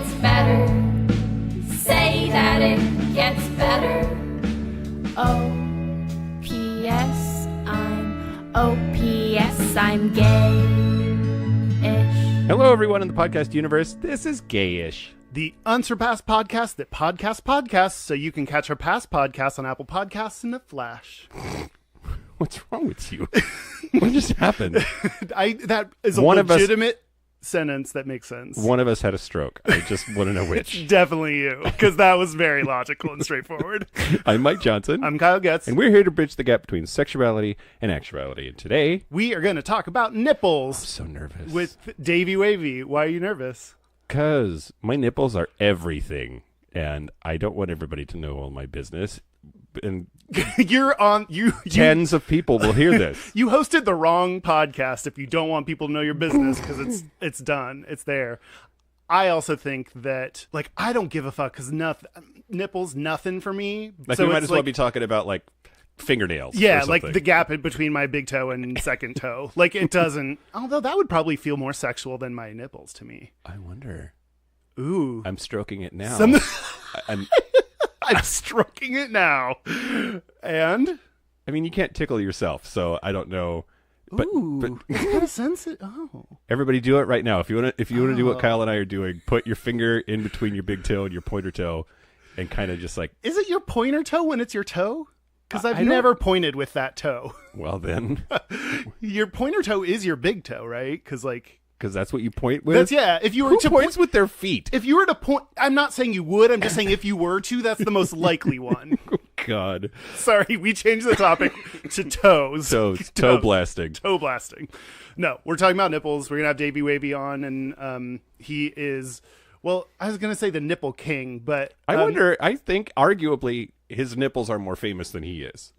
gets better. Say that it gets better. O.P.S. I'm Gayish. Hello, everyone in the podcast universe. This is Gayish, the unsurpassed podcast that podcasts so you can catch our past podcasts on Apple Podcasts in a flash. What's wrong with you? What just happened? That is a legitimate sentence that makes sense. One of us had a stroke. I just want to know which. It's definitely you, because that was very logical and straightforward. I'm Mike Johnson. I'm Kyle Getz. And we're here to bridge the gap between sexuality and actuality. And today, we are going to talk about nipples. I'm so nervous. With Davey Wavey. Why are you nervous? Because my nipples are everything, and I don't want everybody to know all my business. And tens of people will hear this. You hosted the wrong podcast if you don't want people to know your business, because it's done. It's there. I also think that, like, I don't give a fuck because nipples, nothing for me. Like, so we might as well be talking about, like, fingernails. Yeah, like the gap between my big toe and second toe. Like, it doesn't, although that would probably feel more sexual than my nipples to me. I wonder. Ooh. I'm stroking it now. I'm stroking it now. And? I mean, you can't tickle yourself, so I don't know. But it's kind of sensitive. Oh. Everybody do it right now. If you want to do what Kyle and I are doing, put your finger in between your big toe and your pointer toe and kind of just like... Is it your pointer toe when it's your toe? Because I've never pointed with that toe. Well, then. Your pointer toe is your big toe, right? Because that's what you point with? If you were Who points with their feet? If you were to point, I'm not saying you would, I'm just saying if you were to, that's the most likely one. Oh, God. Sorry, we changed the topic to toes. Toe blasting. Toe blasting. No, we're talking about nipples. We're going to have Davey Wavey on, and he is, well, I was going to say the nipple king, but... I think arguably his nipples are more famous than he is.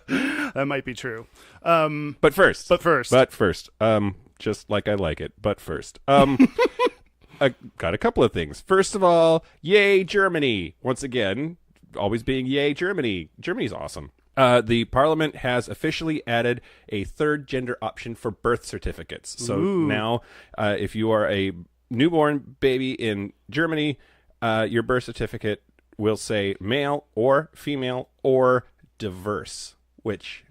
That might be true. But first. Just like I like it, but first. I got a couple of things. First of all, yay, Germany. Once again, always being yay, Germany. Germany's awesome. The parliament has officially added a third gender option for birth certificates. So now, if you are a newborn baby in Germany, your birth certificate will say male or female or diverse, which,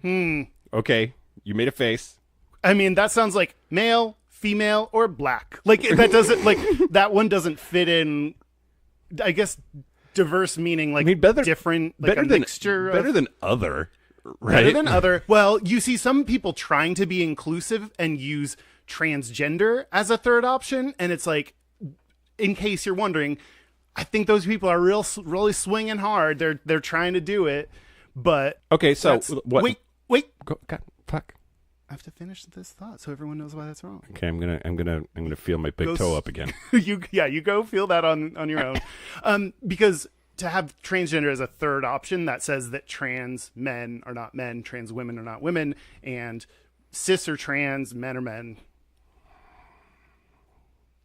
okay, you made a face. I mean, that sounds like male, female, or black. Like, that doesn't, like, that one doesn't fit in, I guess, diverse meaning, like, different, like a mixture. Better than other, right? Better than other. Well, you see some people trying to be inclusive and use transgender as a third option, and it's like, in case you're wondering, I think those people are really swinging hard. They're trying to do it, but... Okay, so... Wait. God, fuck. I have to finish this thought so everyone knows why that's wrong. Okay, I'm gonna feel my big toe up again. You go feel that on your own. Because to have transgender as a third option, that says that trans men are not men, trans women are not women, and cis or trans, men are men.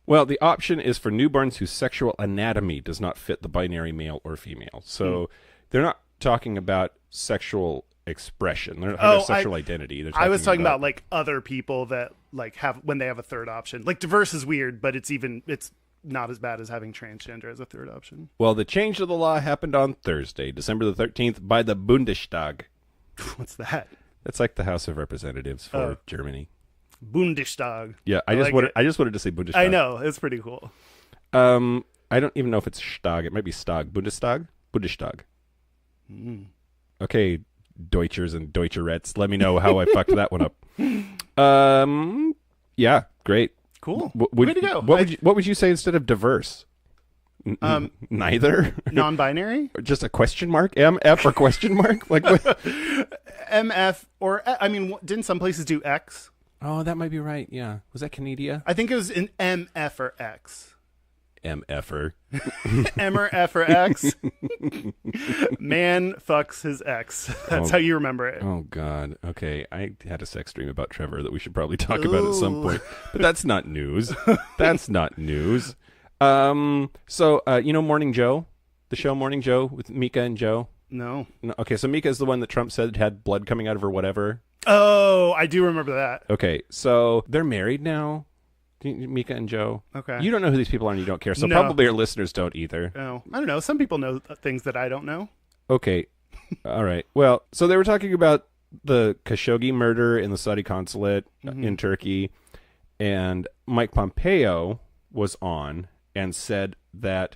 Well, the option is for newborns whose sexual anatomy does not fit the binary male or female. So they're not talking about sexual expression. They're not talking about sexual identity. I was talking about like other people that like have when they have a third option. Like diverse is weird, but it's not as bad as having transgender as a third option. Well, the change to the law happened on Thursday, December the 13th, by the Bundestag. What's that? That's like the House of Representatives for Germany. Bundestag. Yeah, I just wanted to say Bundestag. I know, it's pretty cool. I don't even know if it's Stag. It might be Stag. Bundestag. Okay, Deutschers and Deutscherettes. Let me know how I fucked that one up. Yeah, great. Cool. Way to go. What would you say instead of diverse? Neither? Non-binary? Or just a question mark? MF or question mark? Like what? MF or, I mean, didn't some places do X? Oh, that might be right. Yeah. Was that Canada? I think it was an MF or X. MFer. M or F or X. Man fucks his ex. That's how you remember it. Oh, God. Okay. I had a sex dream about Trevor that we should probably talk about at some point. But that's not news. That's not news. So, Morning Joe? The show Morning Joe with Mika and Joe? No. Okay, so Mika is the one that Trump said had blood coming out of her whatever. Oh, I do remember that. Okay, so they're married now. Mika and Joe. Okay. You don't know who these people are and you don't care, so No. probably our listeners don't either. Oh, I don't know. Some people know things that I don't know. Okay. All right. Well, so they were talking about the Khashoggi murder in the Saudi consulate in Turkey, and Mike Pompeo was on and said that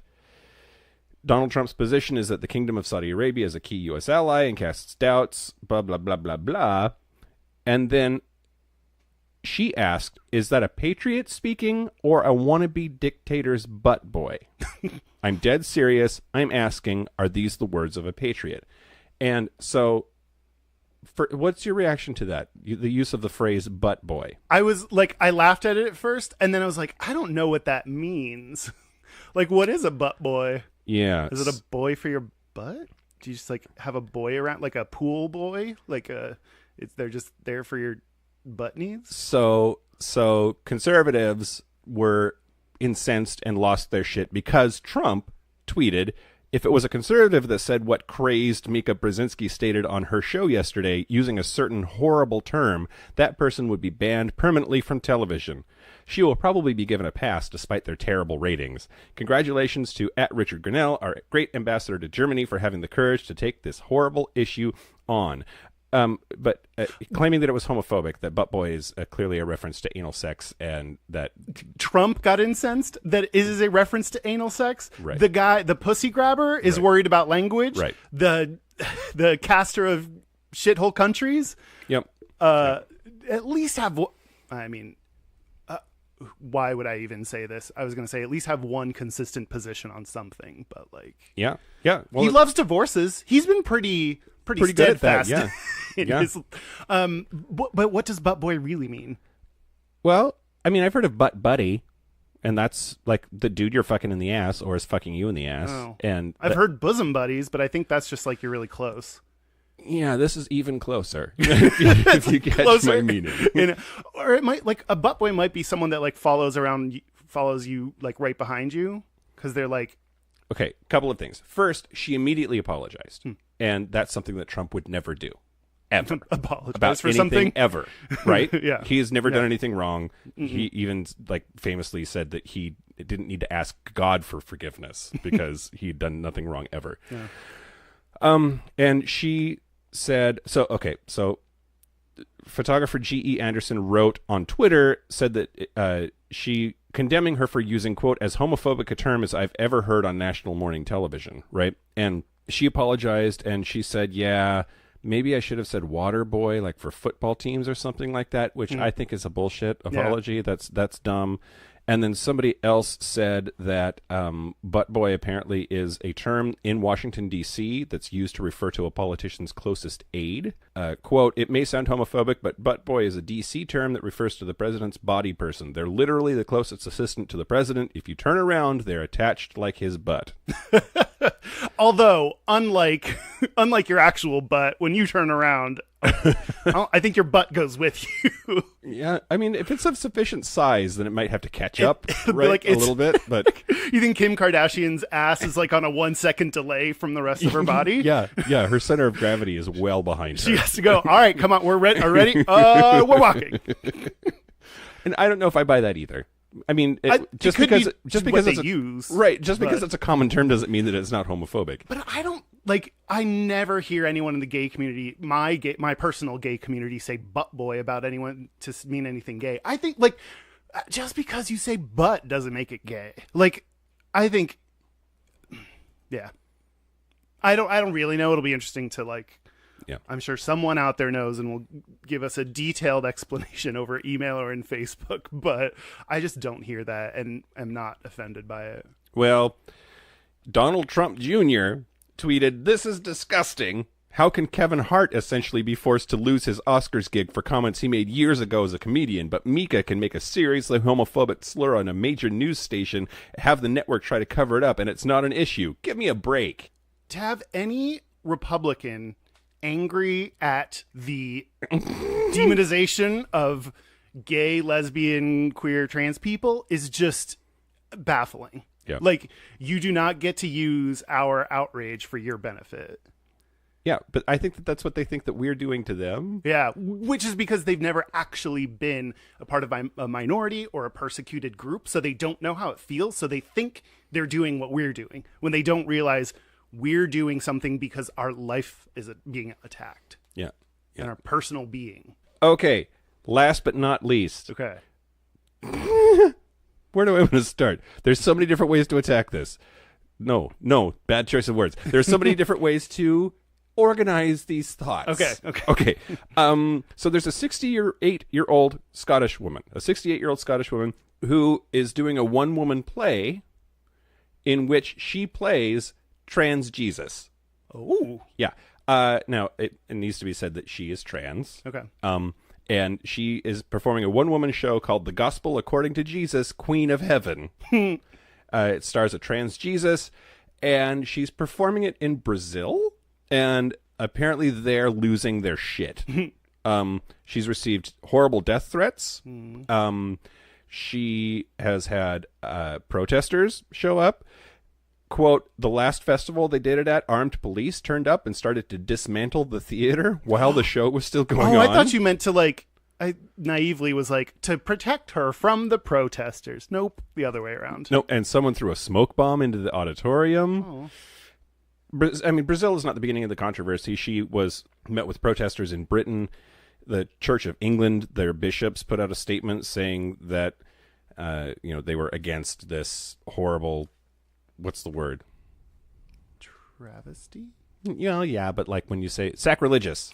Donald Trump's position is that the Kingdom of Saudi Arabia is a key U.S. ally and casts doubts, blah, blah, blah, blah, blah. And then she asked, is that a patriot speaking or a wannabe dictator's butt boy? I'm dead serious. I'm asking, are these the words of a patriot? And so, what's your reaction to that? The use of the phrase butt boy? I was like, I laughed at it at first, and then I was like, I don't know what that means. Like, what is a butt boy? Yeah. Is it a boy for your butt? Do you just like have a boy around, like a pool boy? Like they're just there for your butt needs? So conservatives were incensed and lost their shit because Trump tweeted, if it was a conservative that said what crazed Mika Brzezinski stated on her show yesterday using a certain horrible term, that person would be banned permanently from television. She will probably be given a pass despite their terrible ratings. Congratulations to @Richard Grinnell, our great ambassador to Germany, for having the courage to take this horrible issue on. But claiming that it was homophobic, that butt boy is clearly a reference to anal sex, and that Trump got incensed that is a reference to anal sex. Right. The guy, the pussy grabber, is worried about language. Right. The caster of shithole countries. Yep. At least have. I mean, why would I even say this? I was going to say at least have one consistent position on something, but like, yeah. Well, he loves divorces. He's been pretty good at that. steadfast. Yeah. in Yeah. his, but what does butt boy really mean? Well, I mean, I've heard of butt buddy, and that's like the dude you're fucking in the ass or is fucking you in the ass. Oh. And I've heard bosom buddies, but I think that's just like you're really close. Yeah, this is even closer. if you catch Closer. my meaning. Or it might, like, a butt boy might be someone that like follows you like right behind you because they're like. Okay, couple of things. First, she immediately apologized, and that's something that Trump would never do, ever. Apologize about for anything something ever, right? Yeah. He has never done anything wrong. He even like famously said that he didn't need to ask God for forgiveness because he'd done nothing wrong ever. Yeah. And she said, so photographer G.E. Anderson wrote on Twitter, said that she condemning her for using, quote, as homophobic a term as I've ever heard on national morning television, right? And she apologized, and she said, yeah, maybe I should have said water boy, like for football teams or something like that, which I think is a bullshit apology. Yeah. That's dumb. And then somebody else said that butt boy apparently is a term in Washington, D.C. that's used to refer to a politician's closest aide. Quote, it may sound homophobic, but butt boy is a D.C. term that refers to the president's body person. They're literally the closest assistant to the president. If you turn around, they're attached like his butt. Although, unlike your actual butt, when you turn around, I think your butt goes with you. Yeah, I mean, if it's of sufficient size, then it might have to catch up right, like a little bit. But You think Kim Kardashian's ass is like on a 1 second delay from the rest of her body? yeah, her center of gravity is well behind her. She has to go, all right, come on, we're ready. We're walking. And I don't know if I buy that either. I mean, just because it's a common term doesn't mean that it's not homophobic. But I never hear anyone in the gay community, my personal gay community, say butt boy about anyone to mean anything gay. I think like just because you say butt doesn't make it gay. Like, I think, yeah, I don't really know. It'll be interesting to like. Yeah. I'm sure someone out there knows and will give us a detailed explanation over email or in Facebook, but I just don't hear that and am not offended by it. Well, Donald Trump Jr. tweeted, "This is disgusting. How can Kevin Hart essentially be forced to lose his Oscars gig for comments he made years ago as a comedian, but Mika can make a seriously homophobic slur on a major news station, have the network try to cover it up, and it's not an issue? Give me a break." To have any Republican angry at the demonization of gay, lesbian, queer, trans people is just baffling. Yeah. Like, you do not get to use our outrage for your benefit. Yeah, but I think that's what they think that we're doing to them. Yeah, which is because they've never actually been a part of a minority or a persecuted group, so they don't know how it feels, so they think they're doing what we're doing, when they don't realize we're doing something because our life is being attacked. Yeah. And our personal being. Okay, last but not least. Okay. Where do I want to start? There's so many different ways to attack this. No, bad choice of words. There's so many different ways to organize these thoughts. Okay. So there's a 68-year-old Scottish woman, who is doing a one-woman play in which she plays trans Jesus. Oh. Yeah. Now, it needs to be said that she is trans. Okay. And she is performing a one-woman show called The Gospel According to Jesus, Queen of Heaven. It stars a trans Jesus, and she's performing it in Brazil, and apparently they're losing their shit. She's received horrible death threats. She has had protesters show up. Quote, the last festival they did it at, armed police turned up and started to dismantle the theater while the show was still going on. I thought you meant to, I naively was to protect her from the protesters. Nope, the other way around. No, and someone threw a smoke bomb into the auditorium. Oh. Brazil is not the beginning of the controversy. She was met with protesters in Britain. The Church of England, their bishops put out a statement saying that, they were against this horrible, what's the word? Travesty? Yeah, but when you say sacrilegious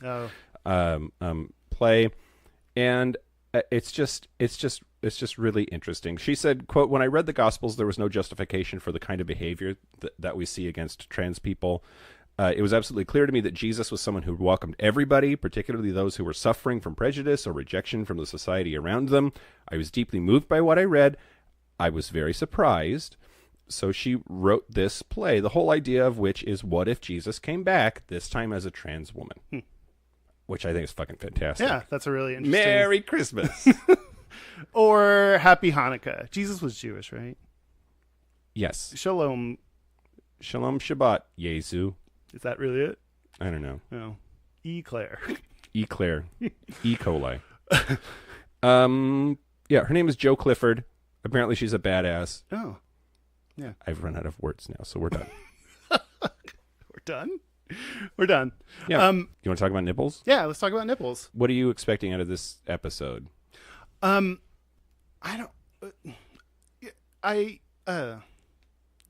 play, and it's just really interesting. She said, quote, when I read the Gospels, there was no justification for the kind of behavior that we see against trans people. It was absolutely clear to me that Jesus was someone who welcomed everybody, particularly those who were suffering from prejudice or rejection from the society around them. I was deeply moved by what I read. I was very surprised. So she wrote this play, the whole idea of which is, what if Jesus came back, this time as a trans woman? Which I think is fucking fantastic. Yeah, that's a really interesting... Merry Christmas. Or Happy Hanukkah. Jesus was Jewish, right? Yes. Shalom. Shalom Shabbat, Yezu. Is that really it? I don't know. No. Eclair. Eclair. E. coli. Yeah, her name is Jo Clifford. Apparently she's a badass. Oh. Yeah. I've run out of words now, so we're done. We're done? We're done. Yeah. You want to talk about nipples? Yeah, let's talk about nipples. What are you expecting out of this episode?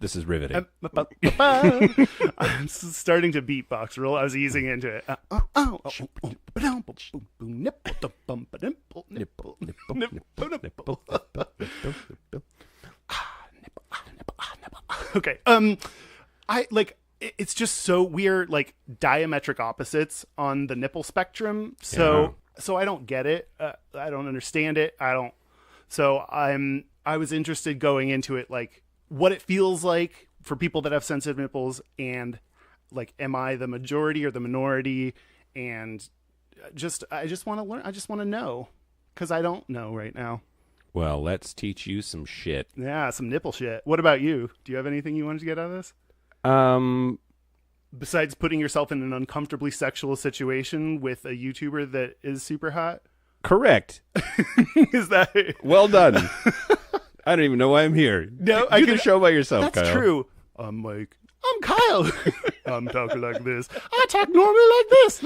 This is riveting. I'm starting to beatbox. I was easing into it. Okay. It's just so we're diametric opposites on the nipple spectrum. So I don't get it. I don't understand it. I was interested going into it, what it feels like for people that have sensitive nipples, and am I the majority or the minority? And I just want to learn. I just want to know, because I don't know right now. Well, let's teach you some shit. Yeah, some nipple shit. What about you? Do you have anything you wanted to get out of this? Besides putting yourself in an uncomfortably sexual situation with a YouTuber that is super hot? Correct. Is that... Well done. I don't even know why I'm here. No, do the show by yourself, that's Kyle. Kyle. True. I'm Mike. I'm Kyle. I'm talking like this. I talk normally like this.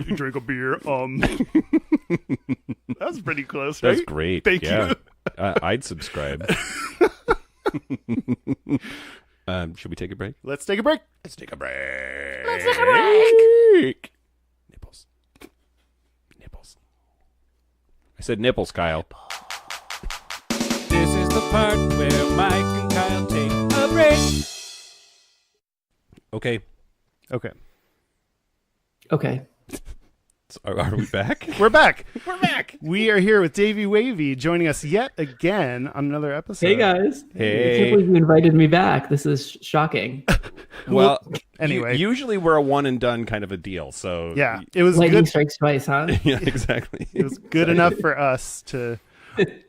You drink a beer. That was pretty close, right? That's great. Thank you. I'd subscribe. Should we take a break? Let's take a break. Let's take a break. Nipples. I said nipples, Kyle. This is the part where Mike and Kyle take a break. Okay. So are we back? We're back. We're back. We are here with Davey Wavey joining us yet again on another episode. Hey, guys. Hey. I can't believe you invited me back. This is shocking. Well, anyway. Usually we're a one and done kind of a deal. So yeah, it was Lightning good. strikes twice, huh? Yeah, exactly. It was good enough for us to.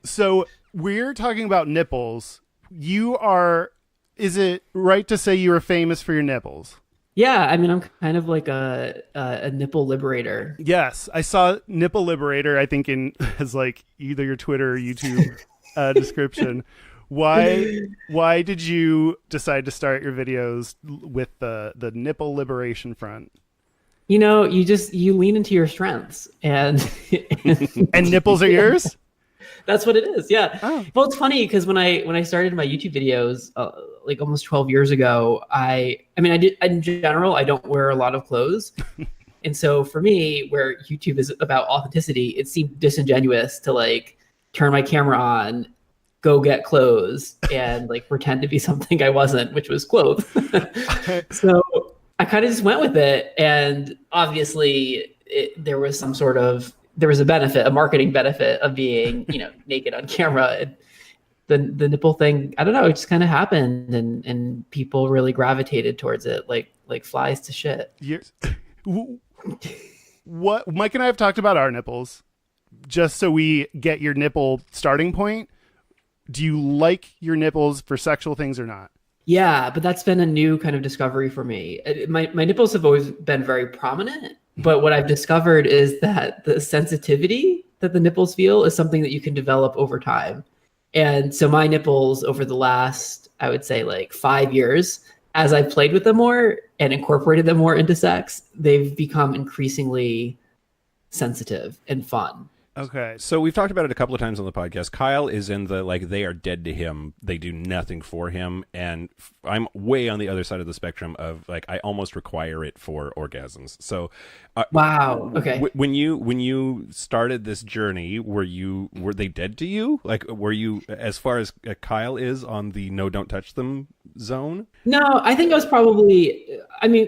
So we're talking about nipples. Is it right to say you are famous for your nipples? Yeah, I mean, I'm kind of like a nipple liberator. Yes, I saw Nipple Liberator, I think, in as like either your Twitter or YouTube description. Why did you decide to start your videos with the nipple liberation front? You know, you lean into your strengths, and And nipples are yours? that's what it is. Yeah. Oh. Well, it's funny because when I started my YouTube videos like almost 12 years ago, I mean, I did in general, I don't wear a lot of clothes. And so for me, where YouTube is about authenticity, it seemed disingenuous to like turn my camera on, go get clothes, and like pretend to be something I wasn't, which was clothes. So I kind of just went with it. And obviously there was a benefit, a marketing benefit of being, naked on camera. And the nipple thing, I don't know, it just kind of happened, and people really gravitated towards it like flies to shit. What Mike and I have talked about our nipples, just so we get your nipple starting point. Do you like your nipples for sexual things or not? Yeah, but that's been a new kind of discovery for me. My nipples have always been very prominent, but what I've discovered is that the sensitivity that the nipples feel is something that you can develop over time. And so my nipples over the last, I would say like 5 years, as I've played with them more and incorporated them more into sex, they've become increasingly sensitive and fun. Okay. So we've talked about it a couple of times on the podcast. Kyle is in the, like, they are dead to him. They do nothing for him. And I'm way on the other side of the spectrum of, like, I almost require it for orgasms. So wow. Okay. When you started this journey, were they dead to you? Like, were you, as far as Kyle is on the no, don't touch them zone? No, I think I was probably,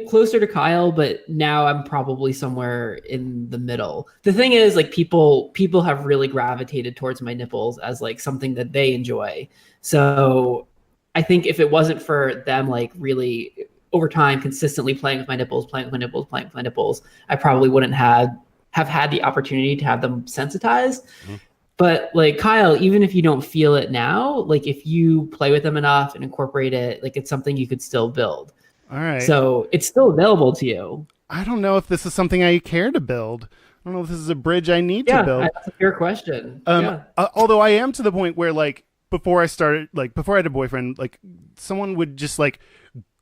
closer to Kyle, but now I'm probably somewhere in the middle. The thing is, like, people have really gravitated towards my nipples as like something that they enjoy. So I think if it wasn't for them, like, really over time consistently playing with my nipples, I probably wouldn't have had the opportunity to have them sensitized. Mm-hmm. But like Kyle, even if you don't feel it now, like if you play with them enough and incorporate it, like it's something you could still build. All right. So it's still available to you. I don't know if this is something I care to build. I don't know if this is a bridge I need to build. That's a fair question. Although I am to the point where, like, before I had a boyfriend, like, someone would just like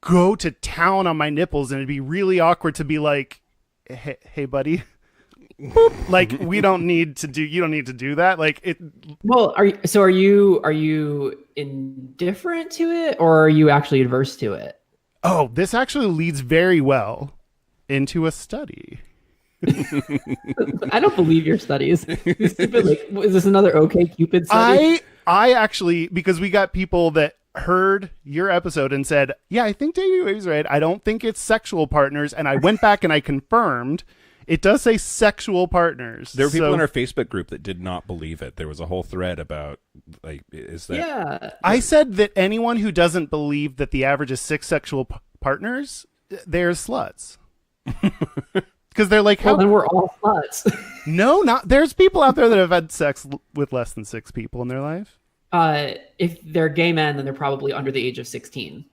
go to town on my nipples, and it'd be really awkward to be like, hey buddy. Like, you don't need to do that. Like, it. Well, are you indifferent to it, or are you actually adverse to it? Oh, this actually leads very well into a study. I don't believe your studies. Stupid, like, is this another OkCupid study? I actually, because we got people that heard your episode and said, yeah, I think Davey Wavey's right. I don't think it's sexual partners. And I went back and I confirmed it does say sexual partners. There were people in our Facebook group that did not believe it. There was a whole thread about, like, is that... Yeah. I said that anyone who doesn't believe that the average is 6 sexual partners, they're sluts. Because they're like, well, then we're all sluts. No, not. There's people out there that have had sex with less than 6 people in their life. If they're gay men, then they're probably under the age of 16.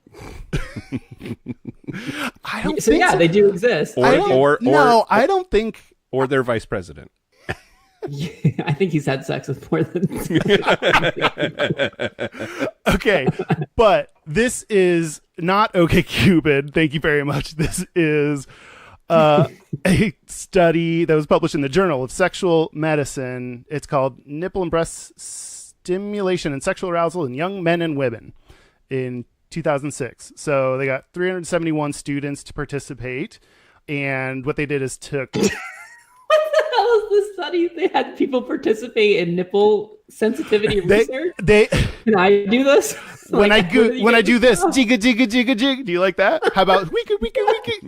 I don't so. think Yeah, so. They do exist. I don't think. Or their vice president. I think he's had sex with more than. Okay, but this is not OkCupid. Thank you very much. This is a study that was published in the Journal of Sexual Medicine. It's called Nipple and Breast Stimulation and Sexual Arousal in Young Men and Women in 2006. So they got 371 students to participate, and what they did is took... What the hell is this study? They had people participate in nipple sensitivity research? Can I do this? When I do this, jigga jigga jigga jig. Do you like that? How about wiki wiki wiki?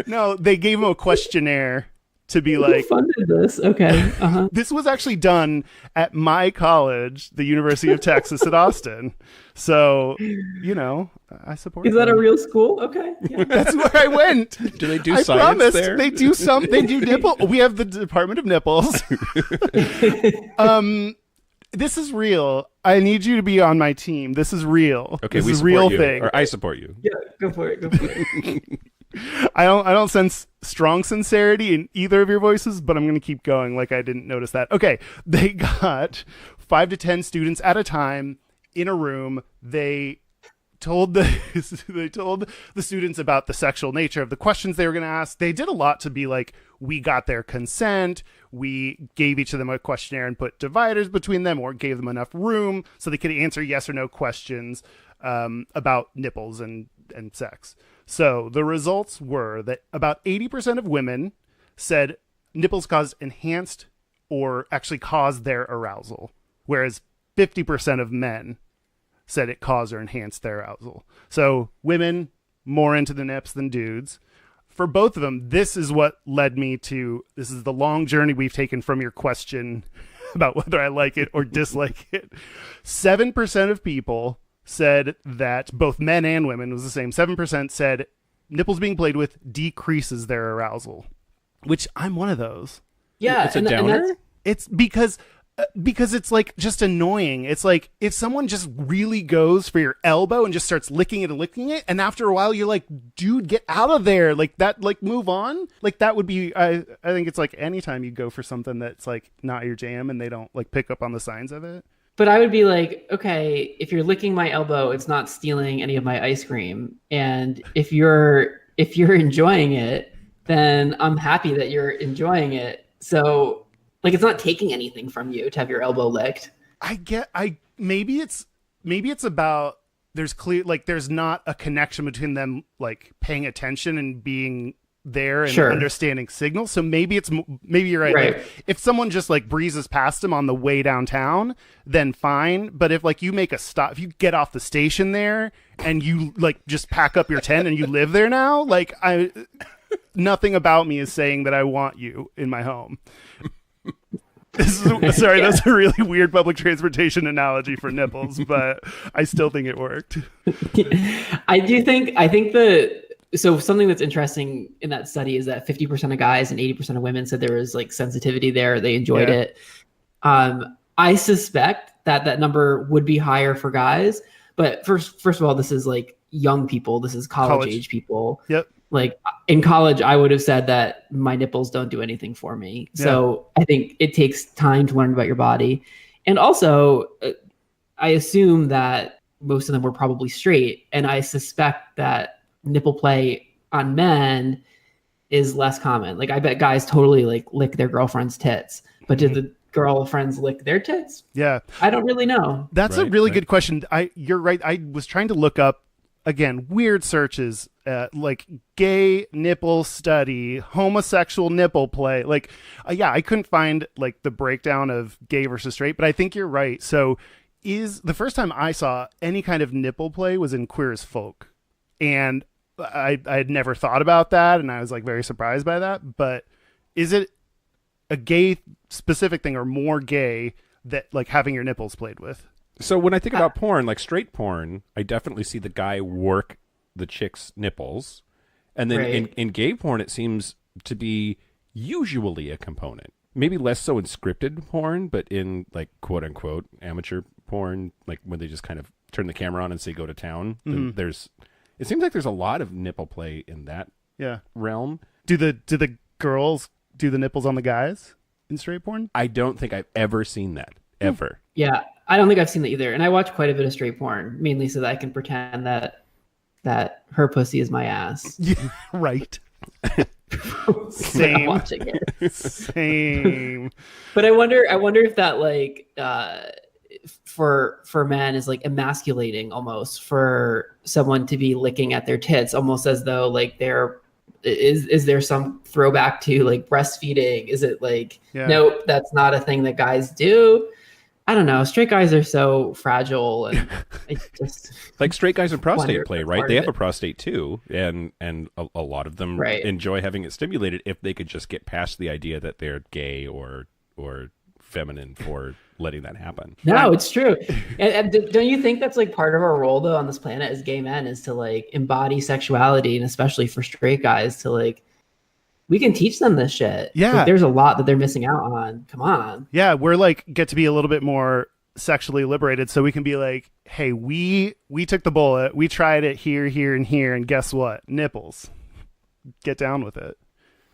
No, they gave them a questionnaire to be like, who funded this? Okay. Uh-huh. This was actually done at my college, the University of Texas at Austin. So, I support Is that a real school? Okay. Yeah. That's where I went. Do they do I science promised there? They do nipple. We have the Department of Nipples. This is real. I need you to be on my team. This is real. Okay, this we is support real you, thing. or I support you. Yeah, go for it. Go for it. I don't sense strong sincerity in either of your voices, but I'm going to keep going like I didn't notice that. Okay, they got 5 to 10 students at a time in a room. They told the students about the sexual nature of the questions they were going to ask. They did a lot to be like, we got their consent. We gave each of them a questionnaire and put dividers between them, or gave them enough room so they could answer yes or no questions about nipples and sex. So the results were that about 80% of women said nipples caused enhanced or actually caused their arousal, whereas 50% of men said it caused or enhanced their arousal. So women more into the nips than dudes. For both of them, this is what led me to, this is the long journey we've taken from your question about whether I like it or dislike it. 7% of people said that, both men and women, was the same. 7% said nipples being played with decreases their arousal, which I'm one of those. Yeah, it's a downer. It's because it's like just annoying. It's like if someone just really goes for your elbow and just starts licking it, and after a while you're like, dude, get out of there. Like that, like move on. Like that would be, I think it's like anytime you go for something that's like not your jam and they don't like pick up on the signs of it. But I would be like, okay, if you're licking my elbow, it's not stealing any of my ice cream. And if you're enjoying it, then I'm happy that you're enjoying it. So like, it's not taking anything from you to have your elbow licked. Maybe it's about, there's not a connection between them like paying attention and being there and understanding signals. So maybe you're right. Like, if someone just like breezes past them on the way downtown, then fine. But if like you make a stop, if you get off the station there and you like just pack up your tent and you live there now, like nothing about me is saying that I want you in my home. Sorry, that's a really weird public transportation analogy for nipples, but I still think it worked. So something that's interesting in that study is that 50% of guys and 80% of women said there was like sensitivity there. They enjoyed it. I suspect that number would be higher for guys, but first of all, this is like young people. This is college age people. Yep. Like in college, I would have said that my nipples don't do anything for me. So I think it takes time to learn about your body. And also, I assume that most of them were probably straight. And I suspect that nipple play on men is less common. Like I bet guys totally like lick their girlfriend's tits, but did the girlfriends lick their tits? Yeah. I don't really know. That's a really good question. You're right. I was trying to look up, again, weird searches, like gay nipple study, homosexual nipple play. Like, I couldn't find like the breakdown of gay versus straight, but I think you're right. So the first time I saw any kind of nipple play was in Queer as Folk. And I had never thought about that, and I was like very surprised by that. But is it a gay specific thing, or more gay, that like having your nipples played with? So when I think about porn, like straight porn, I definitely see the guy work the chick's nipples. And then in gay porn, it seems to be usually a component. Maybe less so in scripted porn, but in like quote unquote amateur porn, like when they just kind of turn the camera on and say go to town, then it seems like there's a lot of nipple play in that realm. Do the girls do the nipples on the guys in straight porn? I don't think I've ever seen that. Ever. Yeah, I don't think I've seen that either. And I watch quite a bit of straight porn, mainly so that I can pretend that her pussy is my ass. Yeah, right. Same. Watching it. Same. But I wonder if that like for men is like emasculating almost, for someone to be licking at their tits, almost as though like is there some throwback to like breastfeeding? Is it like, nope, that's not a thing that guys do? I don't know. Straight guys are so fragile, and I just like straight guys in prostate play, right? They have a prostate too, and a lot of them enjoy having it stimulated if they could just get past the idea that they're gay or feminine for letting that happen. No, it's true. And don't you think that's like part of our role though on this planet as gay men, is to like embody sexuality, and especially for straight guys to like, we can teach them this shit. Yeah. Like, there's a lot that they're missing out on. Come on. Yeah. We're like, get to be a little bit more sexually liberated, so we can be like, hey, we took the bullet, we tried it here, here, and here, and guess what? Nipples. Get down with it.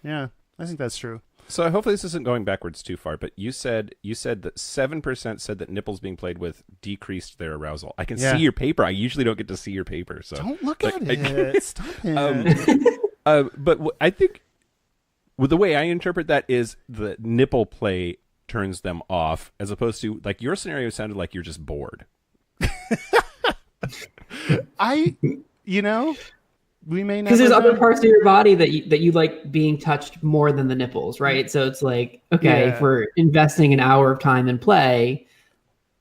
Yeah, I think that's true. So hopefully this isn't going backwards too far, but you said that 7% said that nipples being played with decreased their arousal. I can see your paper. I usually don't get to see your paper, so don't look at it. Stop it. But I think the way I interpret that is the nipple play turns them off, as opposed to like your scenario sounded like you're just bored. We may never because there's know. other parts of your body that you like being touched more than the nipples, right? So it's like, okay, if we're investing an hour of time in play,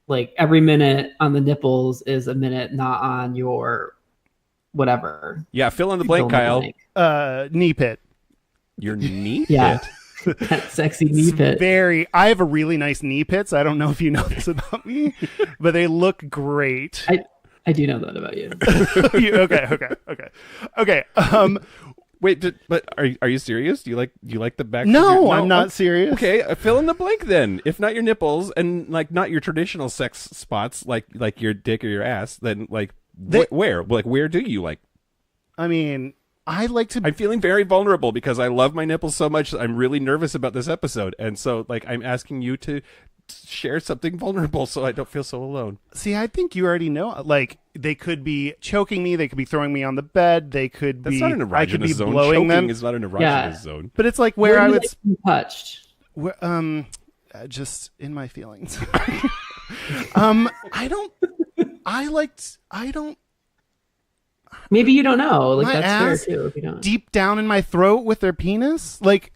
like every minute on the nipples is a minute not on your whatever. Yeah, fill in the blank, Kyle. Knee pit. Your knee Yeah. pit? That sexy knee pit. I have a really nice knee pits. I don't know if you know this about me, but they look great. I do know that about you. Okay. Wait, but are you serious? Do you like the back? No, I'm not serious. Okay, fill in the blank then. If not your nipples and like not your traditional sex spots, like your dick or your ass, then like where? Like where do you like? I mean, I like to. I'm feeling very vulnerable because I love my nipples so much. I'm really nervous about this episode, and so like I'm asking you to share something vulnerable so I don't feel so alone. See, I think you already know. Like, they could be choking me. They could be throwing me on the bed. They could That's be. not an erogenous I could be zone. blowing Choking them. is not an erogenous zone. But it's like where I would. Touched. Just in my feelings. I don't. Maybe you don't know. Like My that's ass fair too. If you don't. deep down in my throat with their penis, like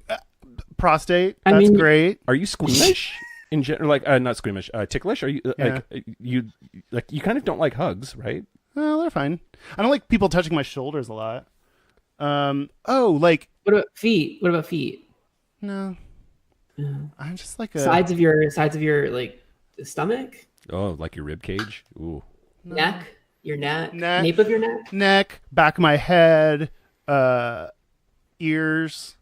prostate. I That's mean, great. Are you squeamish in general? Like not squeamish, ticklish? Are you you kind of don't like hugs, right? Oh, they're fine. I don't like people touching my shoulders a lot. Like What about feet? What about feet? no. I'm just like a Sides of your like stomach, Oh, like your rib cage? Ooh. neck, your neck, Neck. nape of your neck. neck, back of my head, ears,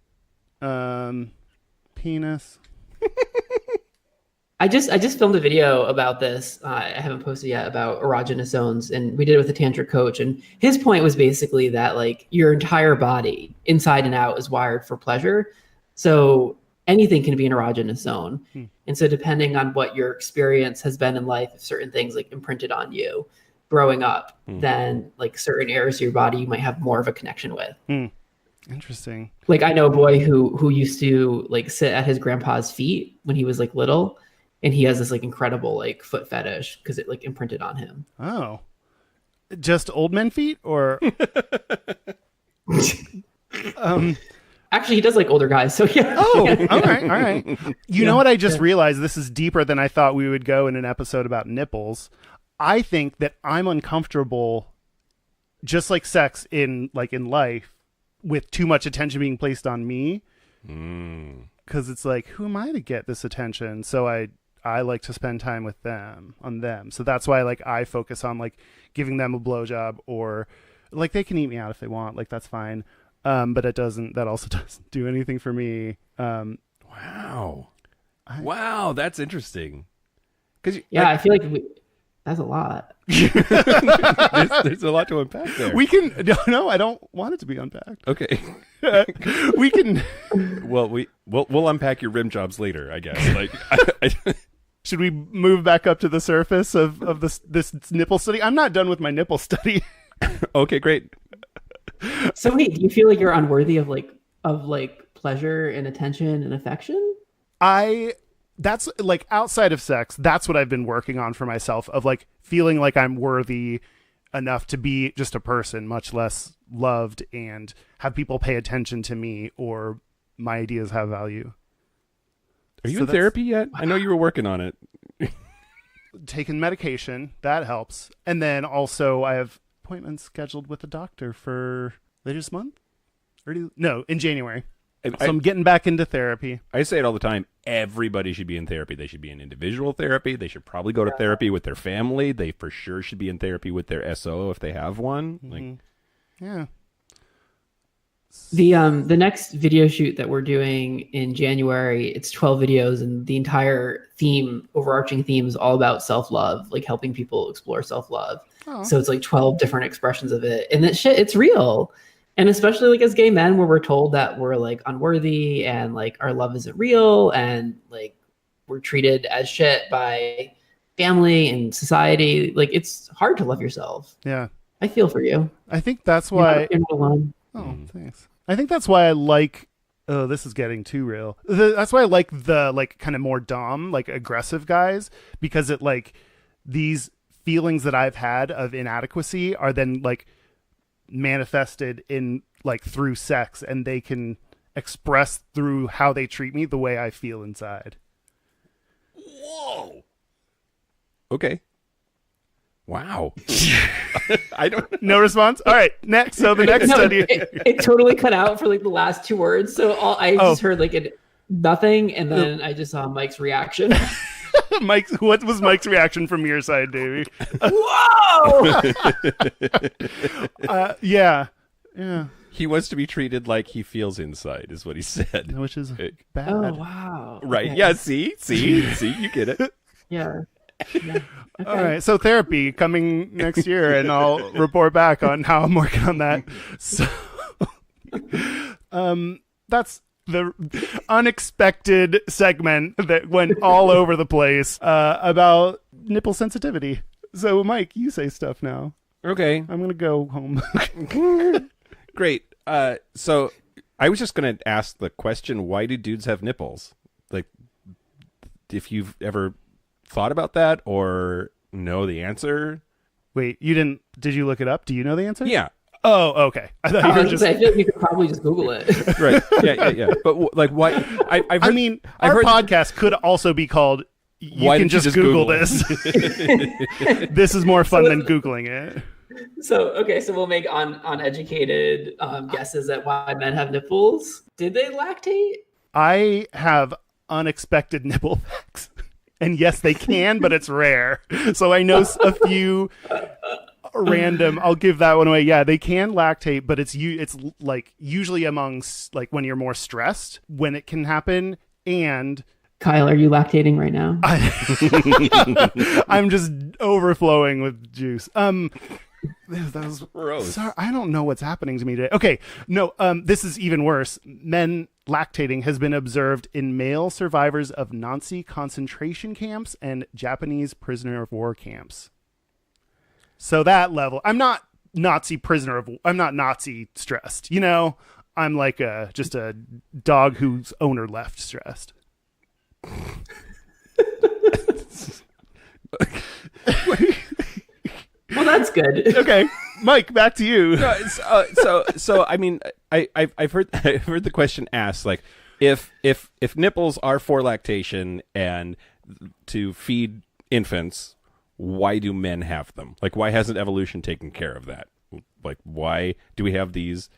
penis. I just filmed a video about this. I haven't posted yet about erogenous zones, and we did it with a tantric coach. And his point was basically that like your entire body, inside and out, is wired for pleasure. So anything can be an erogenous zone. And so depending on what your experience has been in life, if certain things like imprinted on you growing up, then like certain areas of your body you might have more of a connection with. Interesting. Like I know a boy who used to like sit at his grandpa's feet when he was like little, and he has this like incredible like foot fetish because it like imprinted on him. Oh, just old men feet, or Actually, he does like older guys, so yeah. oh, all right. You know what? I just realized this is deeper than I thought we would go in an episode about nipples. I think that I'm uncomfortable, just like sex in life, with too much attention being placed on me. Because it's like, who am I to get this attention? So I like to spend time with them, on them. So that's why like I focus on like giving them a blowjob, or like they can eat me out if they want, like that's fine. But that also doesn't do anything for me. Wow. Wow, that's interesting. I feel like that's a lot. There's a lot to unpack there. We can no, I don't want it to be unpacked. Okay. We can. Well, we'll unpack your rim jobs later, I guess. Like, Should we move back up to the surface of this nipple study? I'm not done with my nipple study. Okay, great. So wait, do you feel like you're unworthy of pleasure and attention and affection? That's like outside of sex, that's what I've been working on for myself, of like feeling like I'm worthy enough to be just a person, much less loved, and have people pay attention to me, or my ideas have value. Are you in therapy yet? I know you were working on it. Taking medication, that helps. And then also I have appointments scheduled with a doctor for later this month? In January. So I'm getting back into therapy. I say it all the time. Everybody should be in therapy. They should be in individual therapy. They should probably go to therapy with their family. They for sure should be in therapy with their SO if they have one. Yeah. The next video shoot that we're doing in January, it's 12 videos, and the entire overarching theme is all about self-love, like helping people explore self-love. Oh. So it's like 12 different expressions of it. And that shit, it's real. And especially like as gay men, where we're told that we're like unworthy and like our love isn't real, and like we're treated as shit by family and society. Like it's hard to love yourself. Yeah. I feel for you. I think that's why. You're not alone. Oh, thanks. I think that's why I like. Oh, this is getting too real. That's why I like the like kind of more dom, like aggressive guys, because it like these feelings that I've had of inadequacy are then like manifested in like through sex, and they can express through how they treat me the way I feel inside. Whoa. Okay. Wow. I don't. No response. All right, next. So the next study. It totally cut out for like the last two words. So I just heard like nothing, and then I just saw Mike's reaction. What was Mike's reaction from your side, Davey? Whoa! Yeah. He wants to be treated like he feels inside, is what he said. Which is bad. Oh wow! Right? Okay. Yeah. See, you get it. Yeah. Okay. All right, so therapy coming next year, and I'll report back on how I'm working on that. So, that's the unexpected segment that went all over the place about nipple sensitivity. So, Mike, you say stuff now. Okay. I'm gonna go home. Great. So I was just gonna ask the question: why do dudes have nipples? Like, if you've ever thought about that or know the answer. Wait, you didn't? Did you look it up? Do you know the answer? Yeah. Oh, okay. I thought you were just. I feel like you could probably just Google it. Right. Yeah. But like, why? I've heard, our podcast could also be called. You can just Google this. This is more fun than Googling it. So we'll make uneducated guesses at why men have nipples. Did they lactate? I have unexpected nipple facts. And yes, they can, but it's rare. So I know a few random. I'll give that one away. Yeah, they can lactate, but it's like usually amongst like when you're more stressed when it can happen. And Kyle, are you lactating right now? I'm just overflowing with juice. That was gross. Sorry, I don't know what's happening to me today. Okay, no, this is even worse. Men lactating has been observed in male survivors of Nazi concentration camps and Japanese prisoner of war camps. So that level, I'm not Nazi stressed. You know, I'm like just a dog whose owner left stressed. Well, that's good. Okay, Mike, back to you. So I mean, I've heard the question asked, like, if nipples are for lactation and to feed infants, why do men have them? Like, why hasn't evolution taken care of that? Like, why do we have these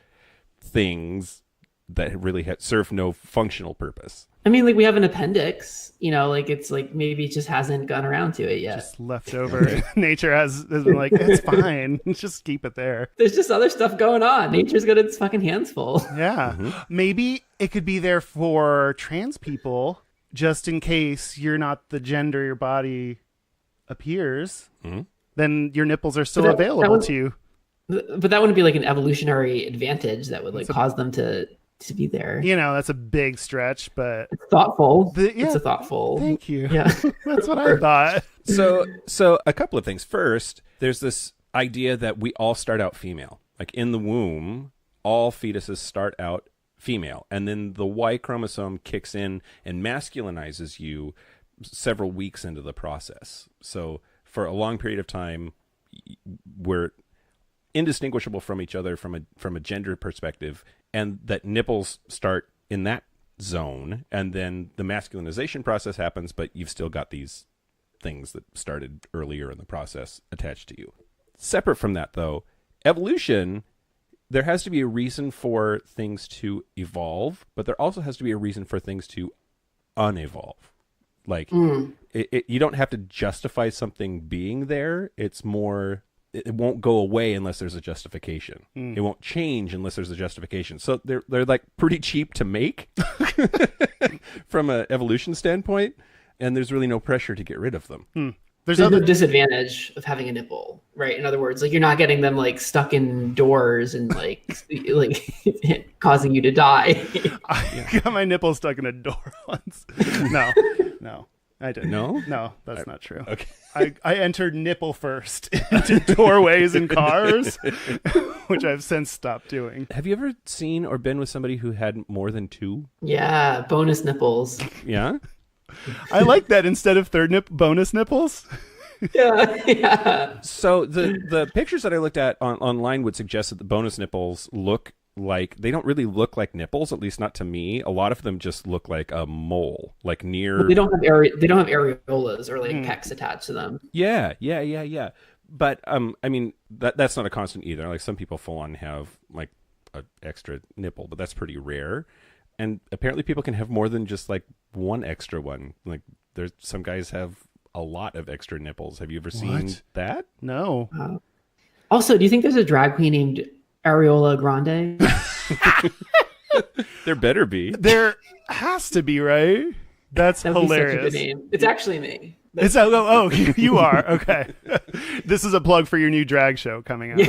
things that really serve no functional purpose? I mean, like, we have an appendix, you know, like it's like maybe it just hasn't gone around to it yet. Just left over. Nature has been like, it's fine. Just keep it there. There's just other stuff going on. Nature's got its fucking hands full. Yeah. Mm-hmm. Maybe it could be there for trans people, just in case you're not the gender your body appears. Mm-hmm. Then your nipples are still available to you. But that wouldn't be like an evolutionary advantage that would like cause them to be there. You know, that's a big stretch, but it's thoughtful. It's a thoughtful. Thank you. Yeah. That's what I thought. So a couple of things. First, there's this idea that we all start out female. Like in the womb, all fetuses start out female, and then the Y chromosome kicks in and masculinizes you several weeks into the process. So for a long period of time, we're indistinguishable from each other from a gender perspective, and that nipples start in that zone, and then the masculinization process happens, but you've still got these things that started earlier in the process attached to you. Separate from that, though, evolution, there has to be a reason for things to evolve, but there also has to be a reason for things to unevolve. Like, you don't have to justify something being there. It's more, it won't go away unless there's a justification. It won't change unless there's a justification. So they're like pretty cheap to make from an evolution standpoint, and there's really no pressure to get rid of them. There's no disadvantage of having a nipple, right? In other words, like you're not getting them like stuck in doors and like causing you to die. I got my nipple stuck in a door once. No, I didn't. No, that's not true. Okay. I entered nipple first into doorways and cars, which I've since stopped doing. Have you ever seen or been with somebody who had more than two? Yeah, bonus nipples. Yeah. I like that instead of bonus nipples. Yeah. So the pictures that I looked at online would suggest that the bonus nipples look like, they don't really look like nipples, at least not to me. A lot of them just look like a mole, like near. Well, they don't have areolas or like pecs attached to them. Yeah. But I mean that's not a constant either. Like some people full on have like an extra nipple, but that's pretty rare. And apparently people can have more than just like one extra one. Like there's some guys have a lot of extra nipples. Have you ever seen that? No. Also, do you think there's a drag queen named Areola Grande? There better be. There has to be, right? That's hilarious. Such a good name. It's actually me. You are. Okay. This is a plug for your new drag show coming out.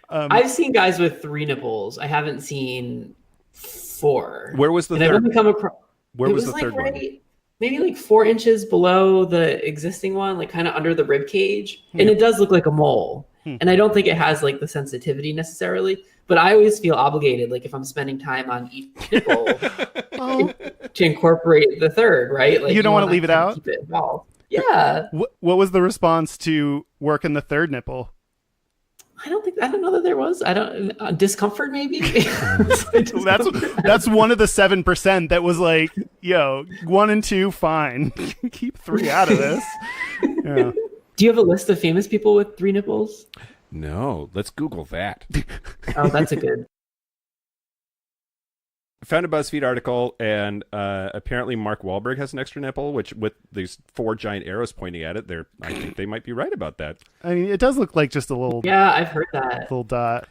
I've seen guys with 3 nipples. I haven't seen 4. Where was the and third? I've only come across. Where was the like third one? Maybe like 4 inches below the existing one, like kind of under the rib cage, and it does look like a mole. And I don't think it has like the sensitivity necessarily, but I always feel obligated, like if I'm spending time on each nipple, to incorporate the third, right? Like you don't want to leave it out. Keep it involved. Yeah. What was the response to working the third nipple? I don't know that there was. Discomfort maybe. That's one of the 7% that was like, yo, 1 and 2, fine. Keep 3 out of this. Yeah. Do you have a list of famous people with 3 nipples? No, let's Google that. Oh, that's a good. I found a BuzzFeed article, and apparently Mark Wahlberg has an extra nipple, which with these 4 giant arrows pointing at it, I think they might be right about that. I mean, it does look like just a little. Yeah, I've heard that. Little dot.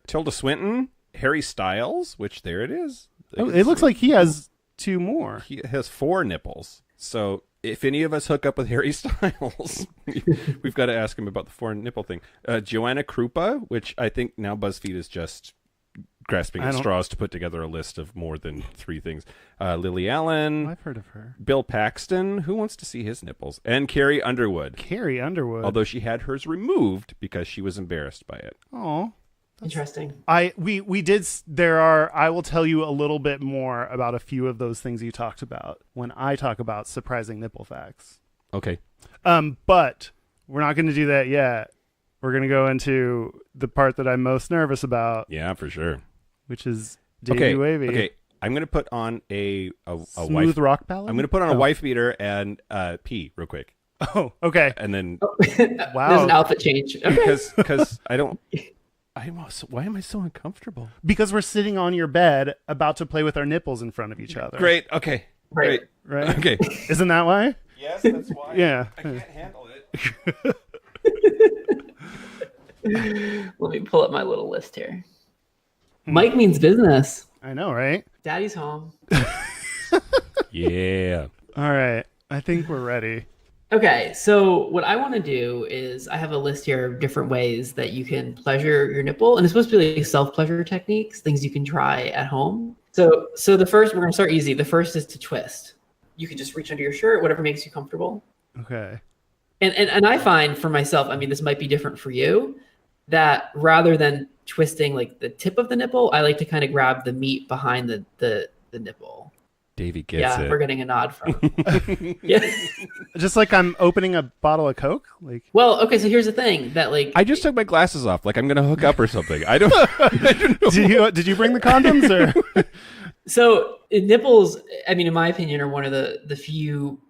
Tilda Swinton, Harry Styles, which there it is. Oh, it looks like he has 2 more. He has 4 nipples. So if any of us hook up with Harry Styles, we've got to ask him about the 4 nipple thing. Joanna Krupa, which I think now BuzzFeed is just grasping at straws to put together a list of more than 3 things. Lily Allen. I've heard of her. Bill Paxton. Who wants to see his nipples? And Carrie Underwood. Carrie Underwood. Although she had hers removed because she was embarrassed by it. Oh. Interesting. We did. I will tell you a little bit more about a few of those things you talked about when I talk about surprising nipple facts. Okay. But we're not going to do that yet. We're going to go into the part that I'm most nervous about. Yeah, for sure. Which is Davey Wavey. Okay. I'm going to put on a smooth rock ballad. I'm going to put on a wife beater and pee real quick. Oh, okay. And then wow, there's an outfit change. Okay. Because I don't. Why am I so uncomfortable? Because we're sitting on your bed about to play with our nipples in front of each other. Great. Okay. Right. Right. Okay. Isn't that why? Yes, that's why. Yeah. I can't handle it. Let me pull up my little list here. Mike means business. I know, right? Daddy's home. Yeah. All right. I think we're ready. Okay, so what I want to do is I have a list here of different ways that you can pleasure your nipple, and it's supposed to be like self-pleasure techniques, things you can try at home. So the first, we're going to start easy. The first is to twist. You can just reach under your shirt, whatever makes you comfortable. Okay. And I find for myself, I mean, this might be different for you, that rather than twisting like the tip of the nipple, I like to kind of grab the meat behind the nipple. Davey gets it. Yeah, we're getting a nod from. Yeah. Just like I'm opening a bottle of Coke. Like. Well, okay. So here's the thing that like I just took my glasses off, like I'm gonna hook up or something. I don't know. Did you bring the condoms or? So nipples, I mean, in my opinion, are one of the few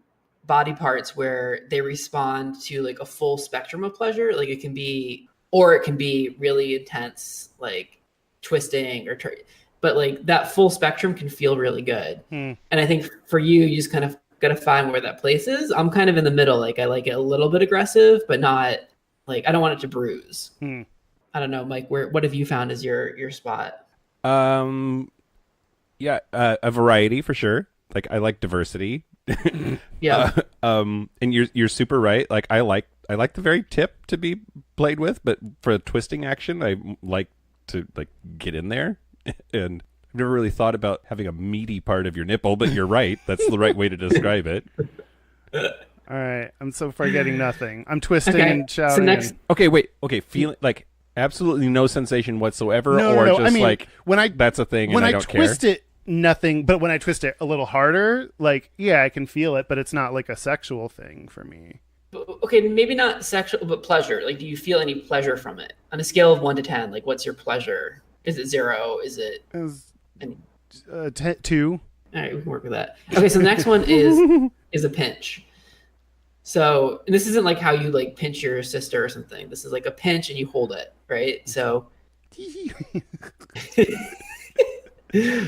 body parts where they respond to like a full spectrum of pleasure. Like it can be really intense, like twisting but like that full spectrum can feel really good. And I think for you just kind of got to find where that place is. I'm kind of in the middle. Like I like it a little bit aggressive, but not Like I don't want it to bruise. Hmm. I don't know, Mike. What have you found as your spot? Yeah, a variety for sure. Like I like diversity. Yeah. And you're super right. Like I like the very tip to be played with, but for twisting action, I like to like get in there. And I've never really thought about having a meaty part of your nipple, but you're right. That's the right way to describe it. All right, I'm so far getting nothing. I'm twisting Okay, and shouting. so next, and... Okay, wait. Okay, feeling like absolutely no sensation whatsoever, or No. just I mean, like when I that's a thing, and when I I don't twist care. it, nothing. But when I twist it a little harder, like yeah, I can feel it, but it's not like a sexual thing for me. okay, maybe not sexual, but pleasure. Like, do you feel any pleasure from it on a scale of 1 to 10? Like, what's your pleasure? Is it 0? Is it? It was Any... 2. All right, we can work with that. Okay, so the next one is a pinch. So, and this isn't like how you like pinch your sister or something. This is like a pinch and you hold it, right? So,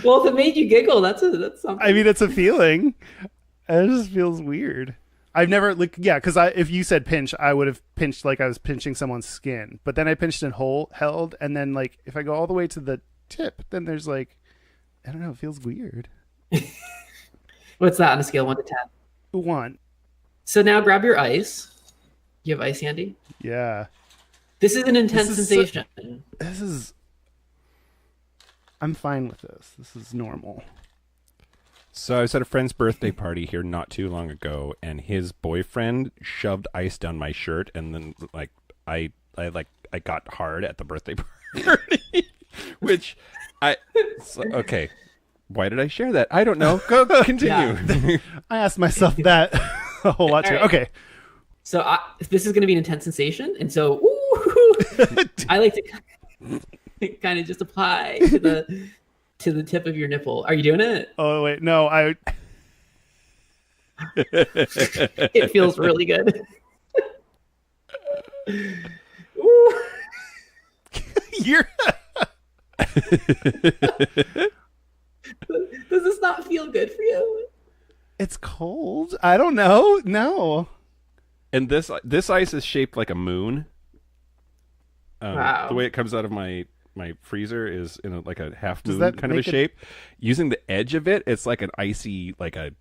well, if it made you giggle, that's something. I mean, it's a feeling. It just feels weird. I've never like because if you said pinch, I would have pinched like I was pinching someone's skin. But then I pinched and held, and then like if I go all the way to the tip, then there's like I don't know, it feels weird. What's that on a scale of 1 to 10? 1. So now grab your ice. You have ice handy? Yeah. This is an intense This is sensation. I'm fine with this. This is normal. So I was at a friend's birthday party here not too long ago, and his boyfriend shoved ice down my shirt, and then like I got hard at the birthday party, which okay. Why did I share that? I don't know. Go continue. Yeah. I asked myself that a whole lot too. Right. Okay. So this is going to be an intense sensation, and so I like to kind of just apply to the tip of your nipple. Are you doing it? Oh wait, no, It feels really good. Ooh. You're. Does this not feel good for you? It's cold. I don't know. No. And this ice is shaped like a moon. Wow. The way it comes out of my freezer is in like a half Does moon that kind of a make it- shape. Using the edge of it, it's like an icy like a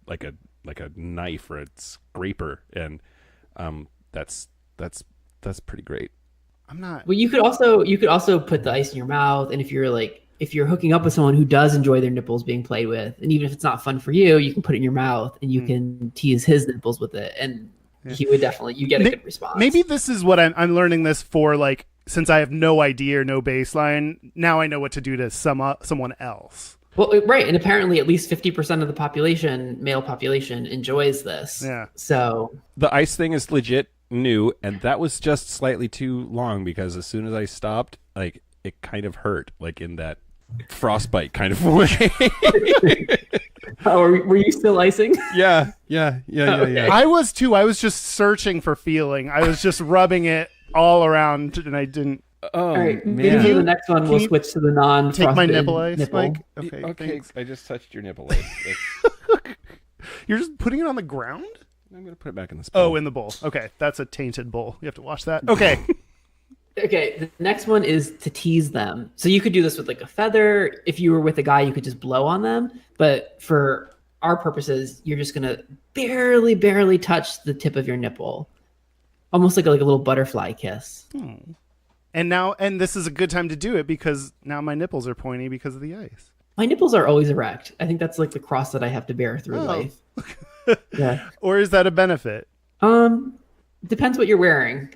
knife or a scraper, and that's pretty great. I'm not. Well, you could also put the ice in your mouth, and if you're hooking up with someone who does enjoy their nipples being played with, and even if it's not fun for you, you can put it in your mouth and you can tease his nipples with it, and he would you get a good response. Maybe this is what I'm learning this for. Like, since I have no idea or no baseline, now I know what to do to someone else. Well, right, and apparently at least 50% of the male population, enjoys this. Yeah. So The ice thing is legit new, and that was just slightly too long because as soon as I stopped, like it kind of hurt, like in that frostbite kind of way. oh, were you still icing? Yeah. Okay. I was too. I was just searching for feeling. I was just rubbing it all around, and I didn't Oh, All right, man. maybe the next one we'll you switch to the non-frosted take my nipple ice, nipple. Mike. Okay. Okay, Thanks. I just touched your nipple. It's- You're just putting it on the ground? I'm going to put it back in the bowl. Oh, in the bowl. Okay, that's a tainted bowl. You have to wash that. Okay. Okay, the next one is to tease them. So you could do this with like a feather. If you were with a guy, you could just blow on them. But for our purposes, you're just gonna barely touch the tip of your nipple, almost like a little butterfly kiss. And this is a good time to do it because now my nipples are pointy because of the ice. My nipples are always erect. I think that's like the cross that I have to bear through life. Yeah. Or is that a benefit? Depends what you're wearing.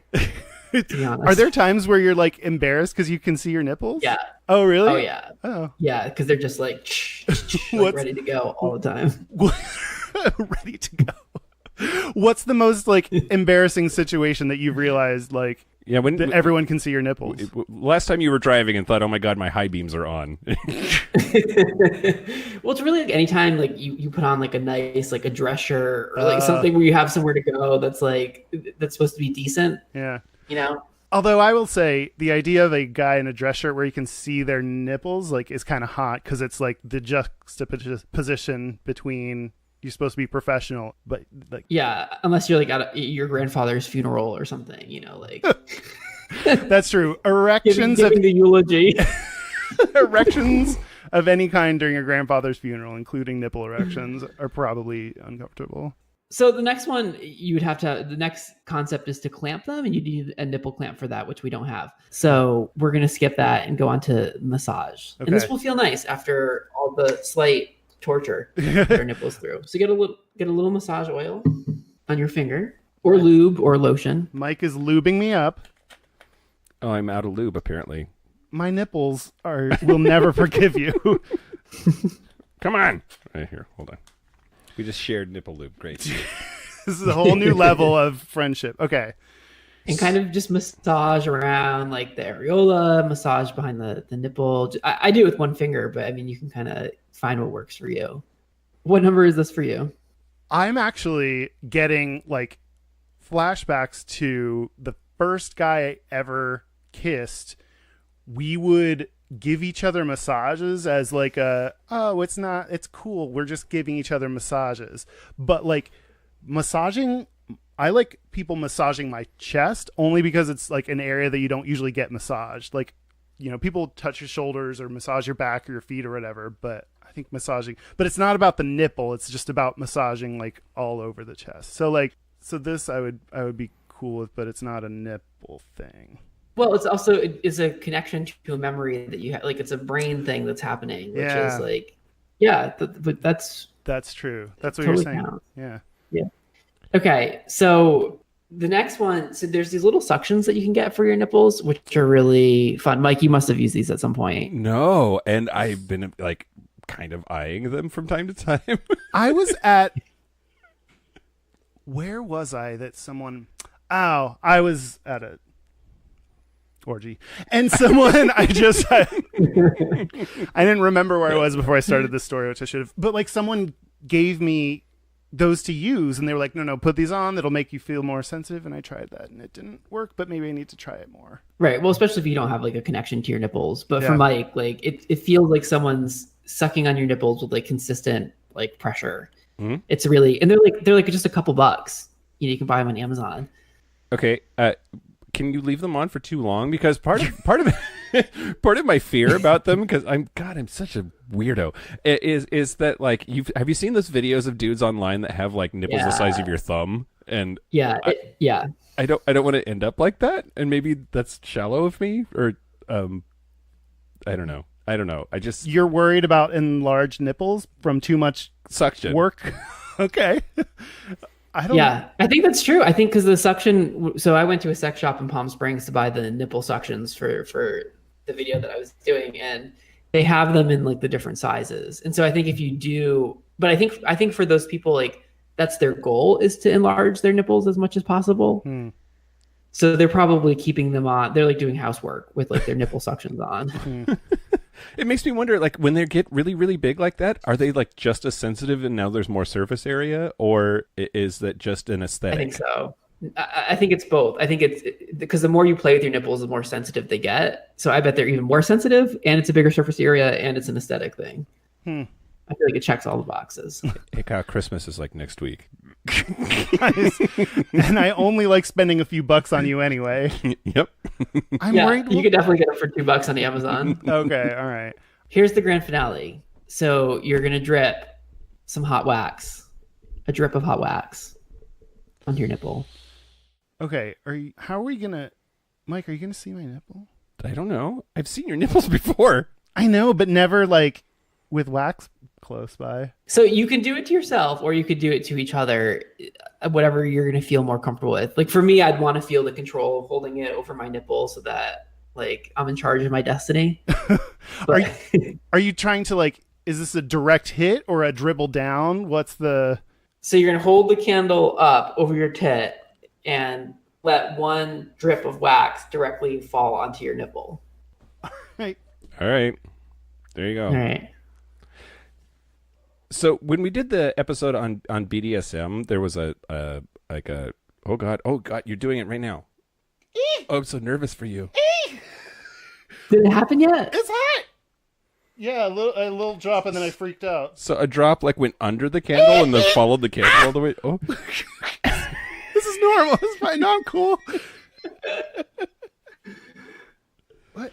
To be honest. Are there times where you're like embarrassed because you can see your nipples? Yeah. Oh, really? Oh yeah. Oh. Yeah, because they're just like, What's- ready to go all the time. Ready to go. What's the most like embarrassing situation that you've realized like Yeah, when that everyone can see your nipples? last time you were driving and thought, "Oh my god, my high beams are on." Well, it's really like anytime like you put on like a nice like a dress shirt or like something where you have somewhere to go that's supposed to be decent, Yeah. you know? Although I will say the idea of a guy in a dress shirt where you can see their nipples like is kind of hot because it's like the juxtaposition between you're supposed to be professional, but like Yeah, unless you're like at your grandfather's funeral or something, you know, like that's true. Erections giving the eulogy. erections of any kind during your grandfather's funeral, including nipple erections, are probably uncomfortable. So the next one you would have to, the next concept is to clamp them, and you need a nipple clamp for that, which we don't have. So we're going to skip that and go on to massage. Okay. And this will feel nice after all the slight torture your nipples through. So get a little massage oil on your finger, or lube or lotion. Mike is lubing me up. Oh, I'm out of lube apparently. My nipples will never forgive you. Come on. Right here. Hold on. We just shared nipple lube. Great. This is a whole new level of friendship. Okay. And kind of just massage around like the areola, massage behind the nipple. I do it with one finger, but I mean, you can kind of find what works for you. What number is this for you? I'm actually getting like flashbacks to the first guy I ever kissed. We would give each other massages as like it's cool, we're just giving each other massages. But like massaging, I like people massaging my chest only because it's like an area that you don't usually get massaged. Like, you know, people touch your shoulders or massage your back or your feet or whatever, but I think but it's not about the nipple, it's just about massaging like all over the chest. So this I would be cool with, but it's not a nipple thing. Well, it's a connection to a memory that you have. Like it's a brain thing that's happening, which is like, but that's true. That's what totally you're saying. counts. Yeah. Okay. So the next one, so there's these little suctions that you can get for your nipples, which are really fun. Mike, you must have used these at some point. No. And I've been like kind of eyeing them from time to time. I was at, where was I that someone, I was at a orgy, and someone I didn't remember where I was before I started this story, which I should have, but like someone gave me those to use and they were like, no, put these on, that'll make you feel more sensitive. And I tried that and it didn't work, but maybe I need to try it more. Right. Well, especially if you don't have like a connection to your nipples, but for Mike, like it feels like someone's sucking on your nipples with like consistent like pressure. Mm-hmm. It's really, and they're like just a couple bucks. You know, you can buy them on Amazon. Okay. Can you leave them on for too long? Because part of my fear about them, because I'm such a weirdo, is that like have you seen those videos of dudes online that have like nipples the size of your thumb? And I don't want to end up like that, and maybe that's shallow of me, or I don't know. You're worried about enlarged nipples from too much suction work. Okay. I think that's true. I think because the suction. So I went to a sex shop in Palm Springs to buy the nipple suctions for the video that I was doing, and they have them in like the different sizes. And so I think if you do, but I think for those people, like that's their goal, is to enlarge their nipples as much as possible. So they're probably keeping them on. They're like doing housework with like their nipple suctions on. It makes me wonder, like, when they get really, really big like that, are they like just as sensitive and now there's more surface area, or is that just an aesthetic? I think so. I think it's both. I think it's because the more you play with your nipples, the more sensitive they get. So I bet they're even more sensitive, and it's a bigger surface area, and it's an aesthetic thing. I feel like it checks all the boxes. Hey, Kyle, Christmas is like next week. Nice. And I only like spending a few bucks on you anyway. Yep. I'm worried. You could definitely get it for $2 on Amazon. Okay. All right. Here's the grand finale. So you're going to drip some hot wax, a drip of hot wax onto your nipple. Okay. How are we going to, Mike, are you going to see my nipple? I don't know. I've seen your nipples before. I know, but never like with wax close by. So you can do it to yourself, or you could do it to each other, whatever you're going to feel more comfortable with. Like for me, I'd want to feel the control of holding it over my nipple so that like I'm in charge of my destiny. Are you trying to like, is this a direct hit or a dribble down? So you're going to hold the candle up over your tit and let one drip of wax directly fall onto your nipple. All right. There you go. All right. So when we did the episode on BDSM, there was a oh god, you're doing it right now. Oh, I'm so nervous for you. Did it happen yet? It's hot. Yeah, a little drop, and then I freaked out. So a drop like went under the candle and then followed the candle all the way. Oh, This is normal. This is fine. No, I'm cool. What?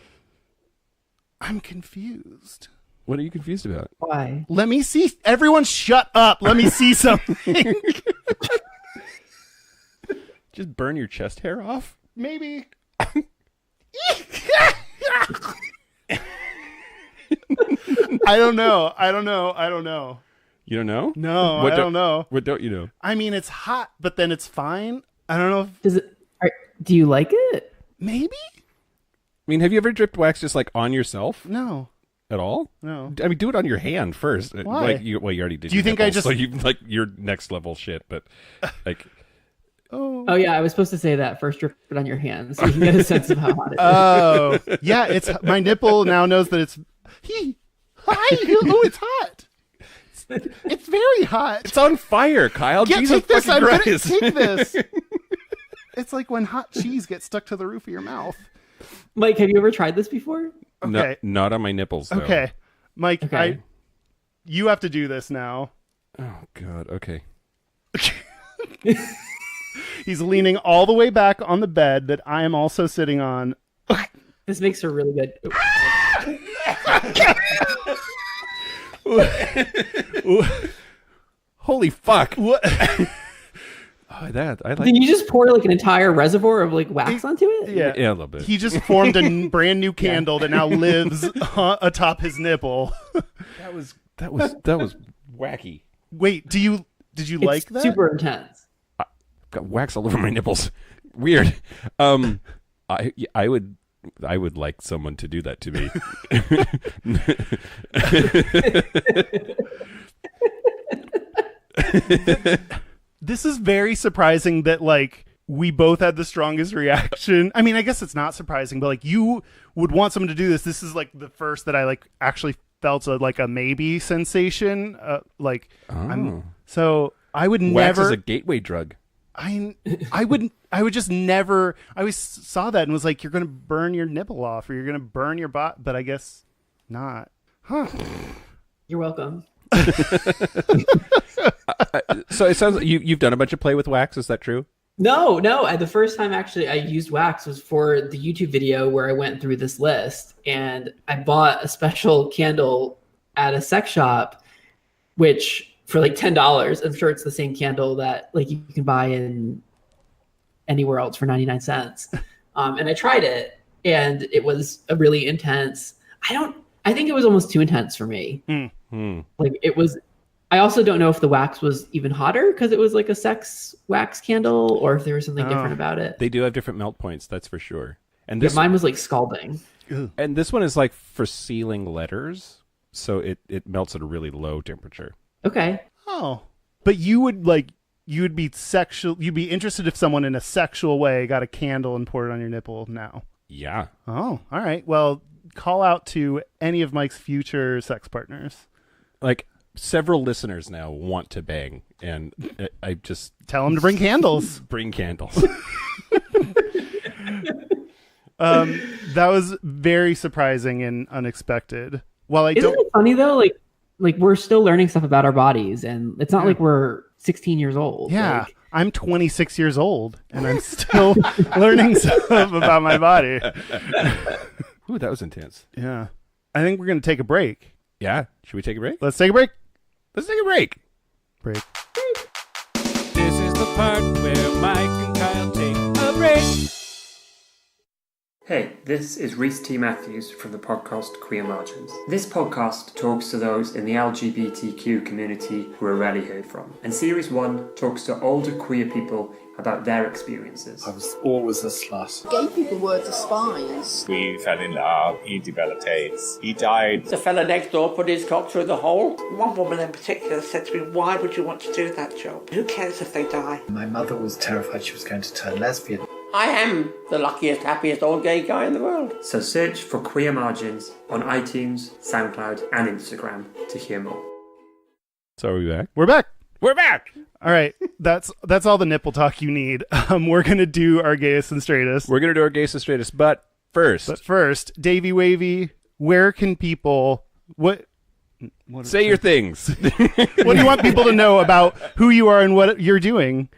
I'm confused. what are you confused about? Why? Let me see. Everyone shut up. Let me see something. Just burn your chest hair off? Maybe. I don't know. You don't know? No, What I don't know. What don't you know? I mean, it's hot, but then it's fine. I don't know if Do you like it? maybe? I mean, have you ever dripped wax just like on yourself No. at all? No. I mean, do it on your hand first. Why? Like you already did. Do you your think I nipples, just- so you like your next level shit? But like, Oh yeah, I was supposed to say that first. Drip it on your hands so you can get a sense of how hot it is. Oh, yeah. It's my nipple now knows that it's hi. Oh, it's hot. It's very hot. it's on fire, Kyle. Yeah, Jesus take this. fucking I'm gonna Christ. take this. It's like when hot cheese gets stuck to the roof of your mouth. Mike, have you ever tried this before? No, Okay. not on my nipples. Though. Okay, Mike. Okay. You have to do this now. Oh God. Okay. He's leaning all the way back on the bed that I am also sitting on. This makes her really good. Holy fuck. What? Oh, that I like. Did you just pour like an entire reservoir of like wax onto it? Yeah. Yeah, a little bit. He just formed a brand new candle that now lives atop his nipple. That was wacky. Wait, did you It's like that? super intense. Got wax all over my nipples. Weird. I would like someone to do that to me. This is very surprising that like we both had the strongest reaction. I mean, I guess it's not surprising, but like you would want someone to do this. This is like the first that I like actually felt a maybe sensation. So I would Wax never. is a gateway drug. I would just never. I always saw that and was like, you're gonna burn your nipple off, or you're gonna burn your butt. But I guess not. Huh? You're welcome. So it sounds like you've done a bunch of play with wax. Is that true? No. The first time actually I used wax was for the YouTube video where I went through this list, and I bought a special candle at a sex shop, which for like $10. I'm sure it's the same candle that like you can buy in anywhere else for 99 cents. And I tried it, and it was a really intense. I think it was almost too intense for me. Like it was. I also don't know if the wax was even hotter because it was like a sex wax candle, or if there was something different about it. They do have different melt points, that's for sure. And Yeah, this mine was like scalding. and this one is like for sealing letters, so it melts at a really low temperature. Okay. Oh, but you would be sexual. You'd be interested if someone in a sexual way got a candle and poured it on your nipple now. Yeah. Oh, all right. Well, call out to any of Mike's future sex partners. Like several listeners now want to bang, and I just Tell them to bring candles. bring candles. That was very surprising and unexpected. While I Isn't don't, it funny though? Like we're still learning stuff about our bodies, and it's not like we're 16 years old. yeah, Like, I'm 26 years old and I'm still learning stuff about my body. Ooh, that was intense. Yeah, I think we're gonna take a break. Yeah. Should we take a break? Let's take a break. Let's take a break. Break. This is the part where Mike and Kyle take a break. Hey, this is Reese T. Matthews from the podcast Queer Margins. This podcast talks to those in the LGBTQ community who are rarely heard from. And Series 1 talks to older queer people about their experiences. I was always a slut. Gay people were despised. We fell in love, he developed AIDS, he died. The fella next door put his cock through the hole. One woman in particular said to me, "Why would you want to do that job? Who cares if they die?" My mother was terrified she was going to turn lesbian. I am the luckiest, happiest old gay guy in the world. So search for Queer Margins on iTunes, SoundCloud and Instagram to hear more. So are we back? We're back. We're back. All right, that's all the nipple talk you need. We're gonna do our gayest and straightest. We're gonna do our gayest and straightest, but first, But first, Davey Wavey, where can people What Say your things. What do you want people to know about who you are and what you're doing?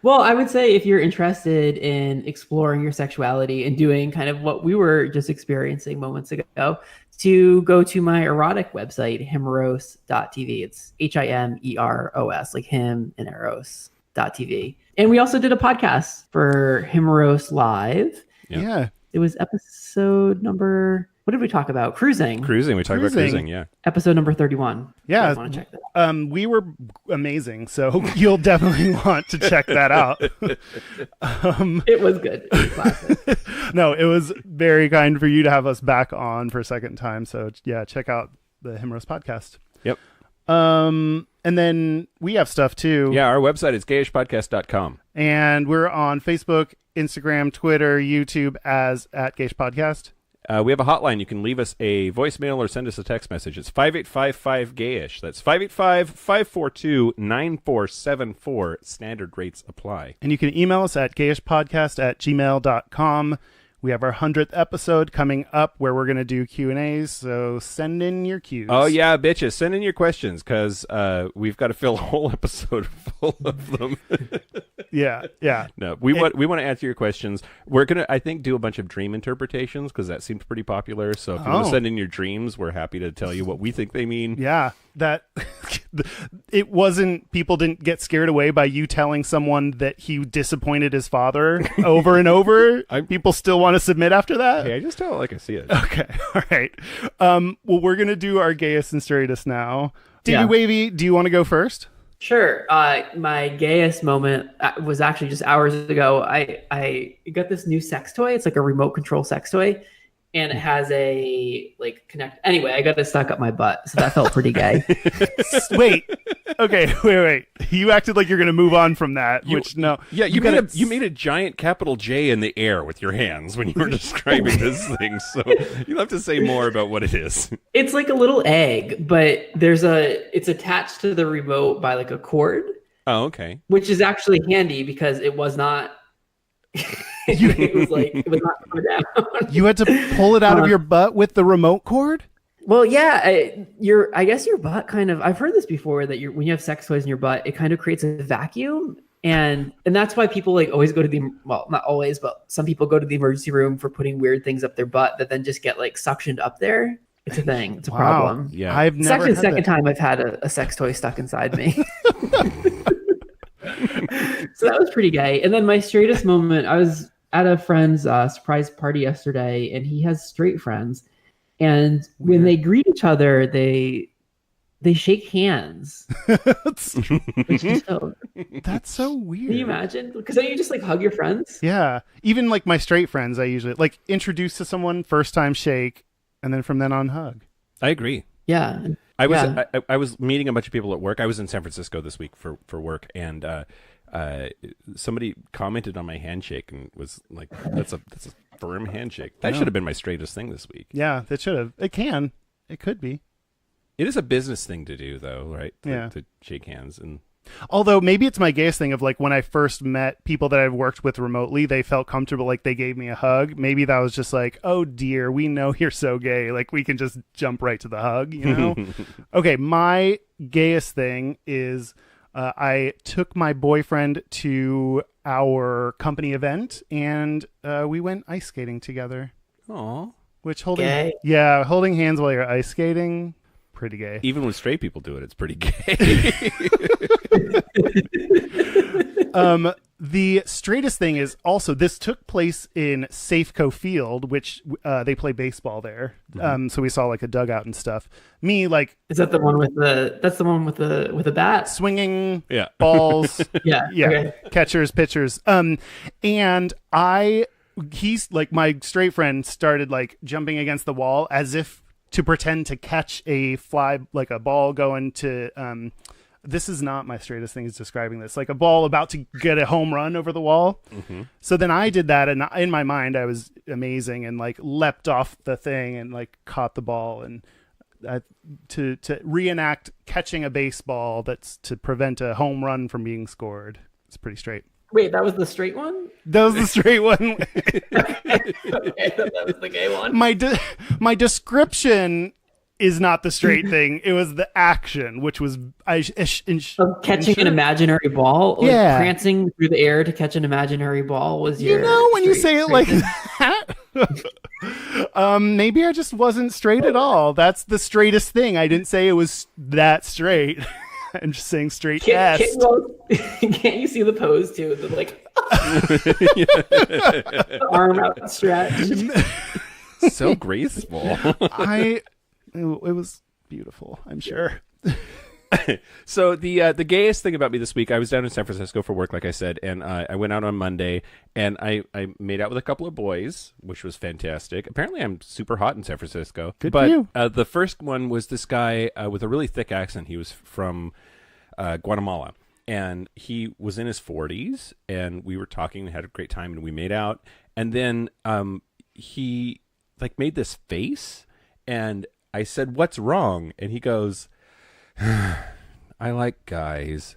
Well, I would say if you're interested in exploring your sexuality and doing kind of what we were just experiencing moments ago, to go to my erotic website, himeros.tv. It's HIMEROS, like him and eros.tv. And we also did a podcast for Himeros Live. Yeah. It was episode number... What did we talk about? Cruising. We talked about cruising, yeah. Episode number 31. Yeah. I want to check that out. We were amazing, so you'll definitely want to check that out. It was good. It was classic. No, it was very kind for you to have us back on for a second time. So yeah, check out the Himeros podcast. Yep. And then we have stuff too. Yeah, our website is gayishpodcast.com. And we're on Facebook, Instagram, Twitter, YouTube as @Gayish Podcast. We have a hotline. You can leave us a voicemail or send us a text message. It's 5855-GAYISH. That's 585-542-9474. Standard rates apply. And you can email us at gayishpodcast@gmail.com. We have our 100th episode coming up where we're going to do Q&As, so send in your Qs. Oh, yeah, bitches. Send in your questions, because we've got to fill a whole episode full of them. Yeah. No, we want to answer your questions. We're going to, I think, do a bunch of dream interpretations, because that seems pretty popular. So if you want to send in your dreams, we're happy to tell you what we think they mean. Yeah, that it wasn't, people didn't get scared away by you telling someone that he disappointed his father over and over. People still want to submit after that? Hey, I just tell it like I see it. Okay, all right. Well, we're going to do our gayest and straightest now. Davey Wavey, do you want to go first? Sure. My gayest moment was actually just hours ago. I got this new sex toy. It's like a remote control sex toy. And it has a connect. Anyway, I got it stuck up my butt, so that felt pretty gay. Wait. You acted like you're going to move on from that. No. Yeah, you made a giant capital J in the air with your hands when you were describing this thing. So you'll have to say more about what it is. It's like a little egg, but it's attached to the remote by like a cord. Oh, okay. Which is actually handy because it was not. it was not coming down. You had to pull it out of your butt with the remote cord? Well, yeah, I guess your butt kind of, I've heard this before that when you have sex toys in your butt, it kind of creates a vacuum. And that's why people always go to not always, but some people go to the emergency room for putting weird things up their butt that then just get suctioned up there. It's a thing. It's a problem. Yeah. It's actually the second time I've had a sex toy stuck inside me. So that was pretty gay. And then my straightest moment, I was at a friend's surprise party yesterday, and he has straight friends. And when they greet each other, they shake hands. That's so weird. Can you imagine? Because then you just hug your friends. Yeah. Even my straight friends, I usually introduce to someone, first time shake, and then from then on hug. I agree. Yeah. I was meeting a bunch of people at work. I was in San Francisco this week for work, and somebody commented on my handshake and was like, "That's a firm handshake." That should have been my straightest thing this week. Yeah, that should have. It could be. It is a business thing to do, though, right? To shake hands. And although maybe it's my gayest thing of when I first met people that I've worked with remotely, they felt comfortable, they gave me a hug. Maybe that was just oh dear, we know you're so gay, we can just jump right to the hug, Okay, my gayest thing is I took my boyfriend to our company event, and we went ice skating together. Aw. Which holding hands while you're ice skating, pretty gay. Even when straight people do it, it's pretty gay. The straightest thing is also, this took place in Safeco Field, which they play baseball there. Mm-hmm. So we saw a dugout and stuff. Me, is that the one with the bat? Swinging balls. Yeah. Okay. Catchers, pitchers. And he's my straight friend started jumping against the wall as if to pretend to catch a fly, a ball going to, this is not my straightest thing is describing this, a ball about to get a home run over the wall. Mm-hmm. So then I did that, and in my mind I was amazing and leapt off the thing and caught the ball, and to reenact catching a baseball that's to prevent a home run from being scored. It's pretty straight. Wait, that was the straight one? That was the straight one. Okay, that was the gay one. My description is not the straight thing. It was the action, which was catching an imaginary ball. Like Yeah. prancing through the air to catch an imaginary ball was your. When you say it like thing. that. Maybe I just wasn't straight at all. That's the straightest thing. I didn't say it was that straight. I'm just saying straight Can't S. you see the pose too? The arm outstretched. So graceful. It was beautiful, I'm sure. So the gayest thing about me this week, I was down in San Francisco for work, like I said, and I went out on Monday, and I made out with a couple of boys, which was fantastic. Apparently, I'm super hot in San Francisco. Good for you. The first one was this guy with a really thick accent. He was from Guatemala, and he was in his 40s, and we were talking, had a great time, and we made out. And then he made this face, and I said, "What's wrong?" And he goes, "I like guys."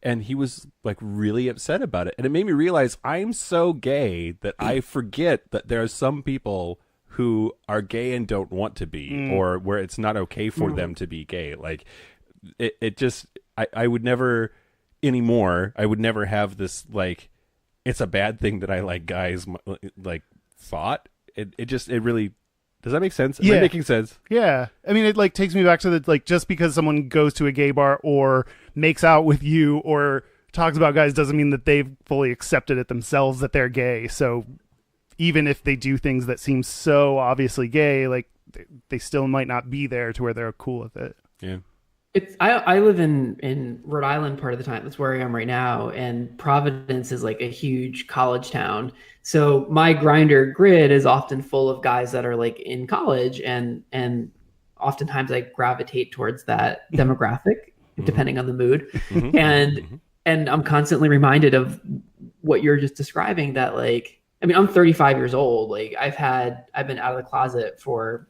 And he was really upset about it. And it made me realize I'm so gay that I forget that there are some people who are gay and don't want to be, or where it's not okay for them to be gay. I would never anymore. I would never have this, it's a bad thing that I like guys, thought. It really, does that make sense? Am I making sense? Yeah. I mean, it takes me back to the just because someone goes to a gay bar or makes out with you or talks about guys doesn't mean that they've fully accepted it themselves that they're gay. So even if they do things that seem so obviously gay, they still might not be there to where they're cool with it. Yeah. I live in Rhode Island part of the time. That's where I am right now. And Providence is a huge college town. So my Grindr grid is often full of guys that are in college, and oftentimes I gravitate towards that demographic, depending on the mood. And I'm constantly reminded of what you're just describing, that I'm 35 years old. I've been out of the closet for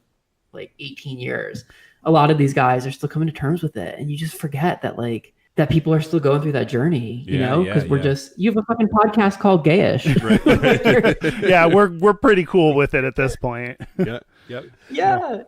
18 years. A lot of these guys are still coming to terms with it, and you just forget that that people are still going through that journey, because you have a fucking podcast called Gayish. Right. Yeah, we're pretty cool with it at this point. Yeah. Yeah.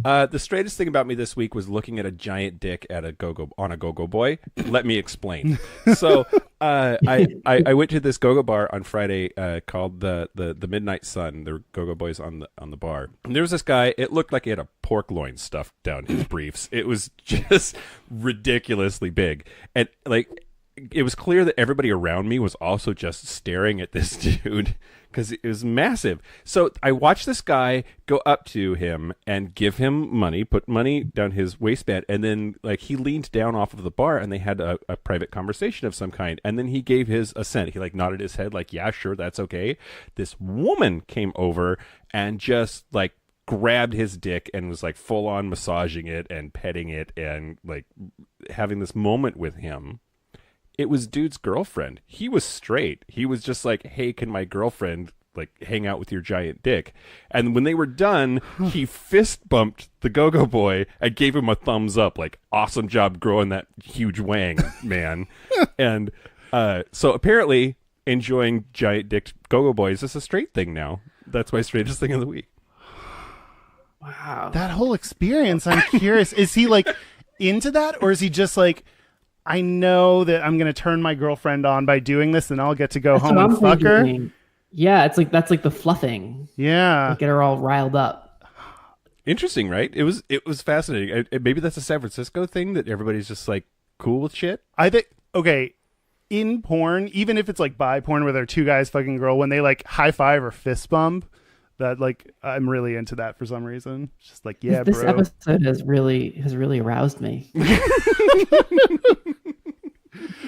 The straightest thing about me this week was looking at a giant dick at a go-go boy. Let me explain. So I went to this go-go bar on Friday called the Midnight Sun. There were go-go boys on the bar. And there was this guy. It looked like he had a pork loin stuffed down his briefs. It was just ridiculously big, and it was clear that everybody around me was also just staring at this dude because it was massive. So I watched this guy go up to him and give him money, put money down his waistband, and then he leaned down off of the bar and they had a private conversation of some kind. And then he gave his assent. He nodded his head yeah, sure, that's okay. This woman came over and just grabbed his dick and was full on massaging it and petting it and having this moment with him. It was dude's girlfriend. He was straight. He was just "Hey, can my girlfriend hang out with your giant dick?" And when they were done, he fist bumped the go-go boy and gave him a thumbs up, awesome job growing that huge wang, man. And so apparently enjoying giant dick go-go boys is a straight thing now. That's my straightest thing of the week. Wow. That whole experience, I'm curious. Is he into that, or is he just I know that I'm going to turn my girlfriend on by doing this and I'll get to go home and fuck her? Yeah, it's that's the fluffing. Yeah. Get her all riled up. Interesting, right? It was fascinating. Maybe that's a San Francisco thing that everybody's just cool with shit. I think, okay, in porn, even if it's bi porn where there are two guys fucking a girl, when they high five or fist bump, that I'm really into that for some reason. It's just yeah, this bro. episode has really aroused me.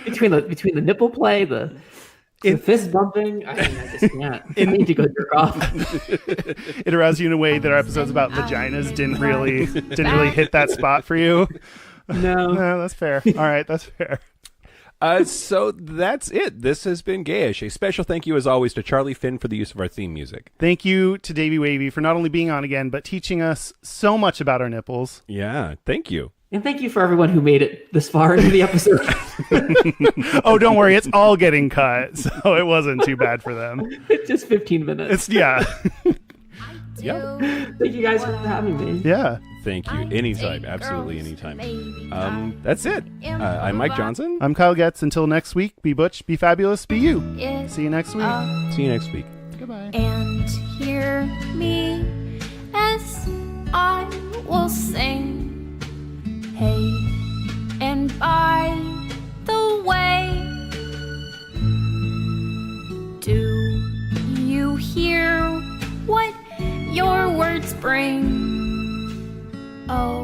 between the nipple play, the fist bumping, I just can't. I need to go jerk off. It aroused you in a way that our episodes about vaginas didn't really hit that spot for you. No, that's fair. All right, that's fair. So that's it. This has been Gayish. A special thank you, as always, to Charlie Finn for the use of our theme music. Thank you to Davey Wavey for not only being on again, but teaching us so much about our nipples. Yeah, thank you. And thank you for everyone who made it this far into the episode. Oh, don't worry. It's all getting cut, so it wasn't too bad for them. It's just 15 minutes. Yeah. Yeah. Thank you guys for having me. Yeah. Thank you. Anytime. Absolutely anytime. That's it. I'm Mike Johnson. I'm Kyle Getz. Until next week, be butch, be fabulous, be you. See you next week. See you next week. Goodbye. And hear me as I will sing. Hey, and by the way, do you hear what your words bring? Oh.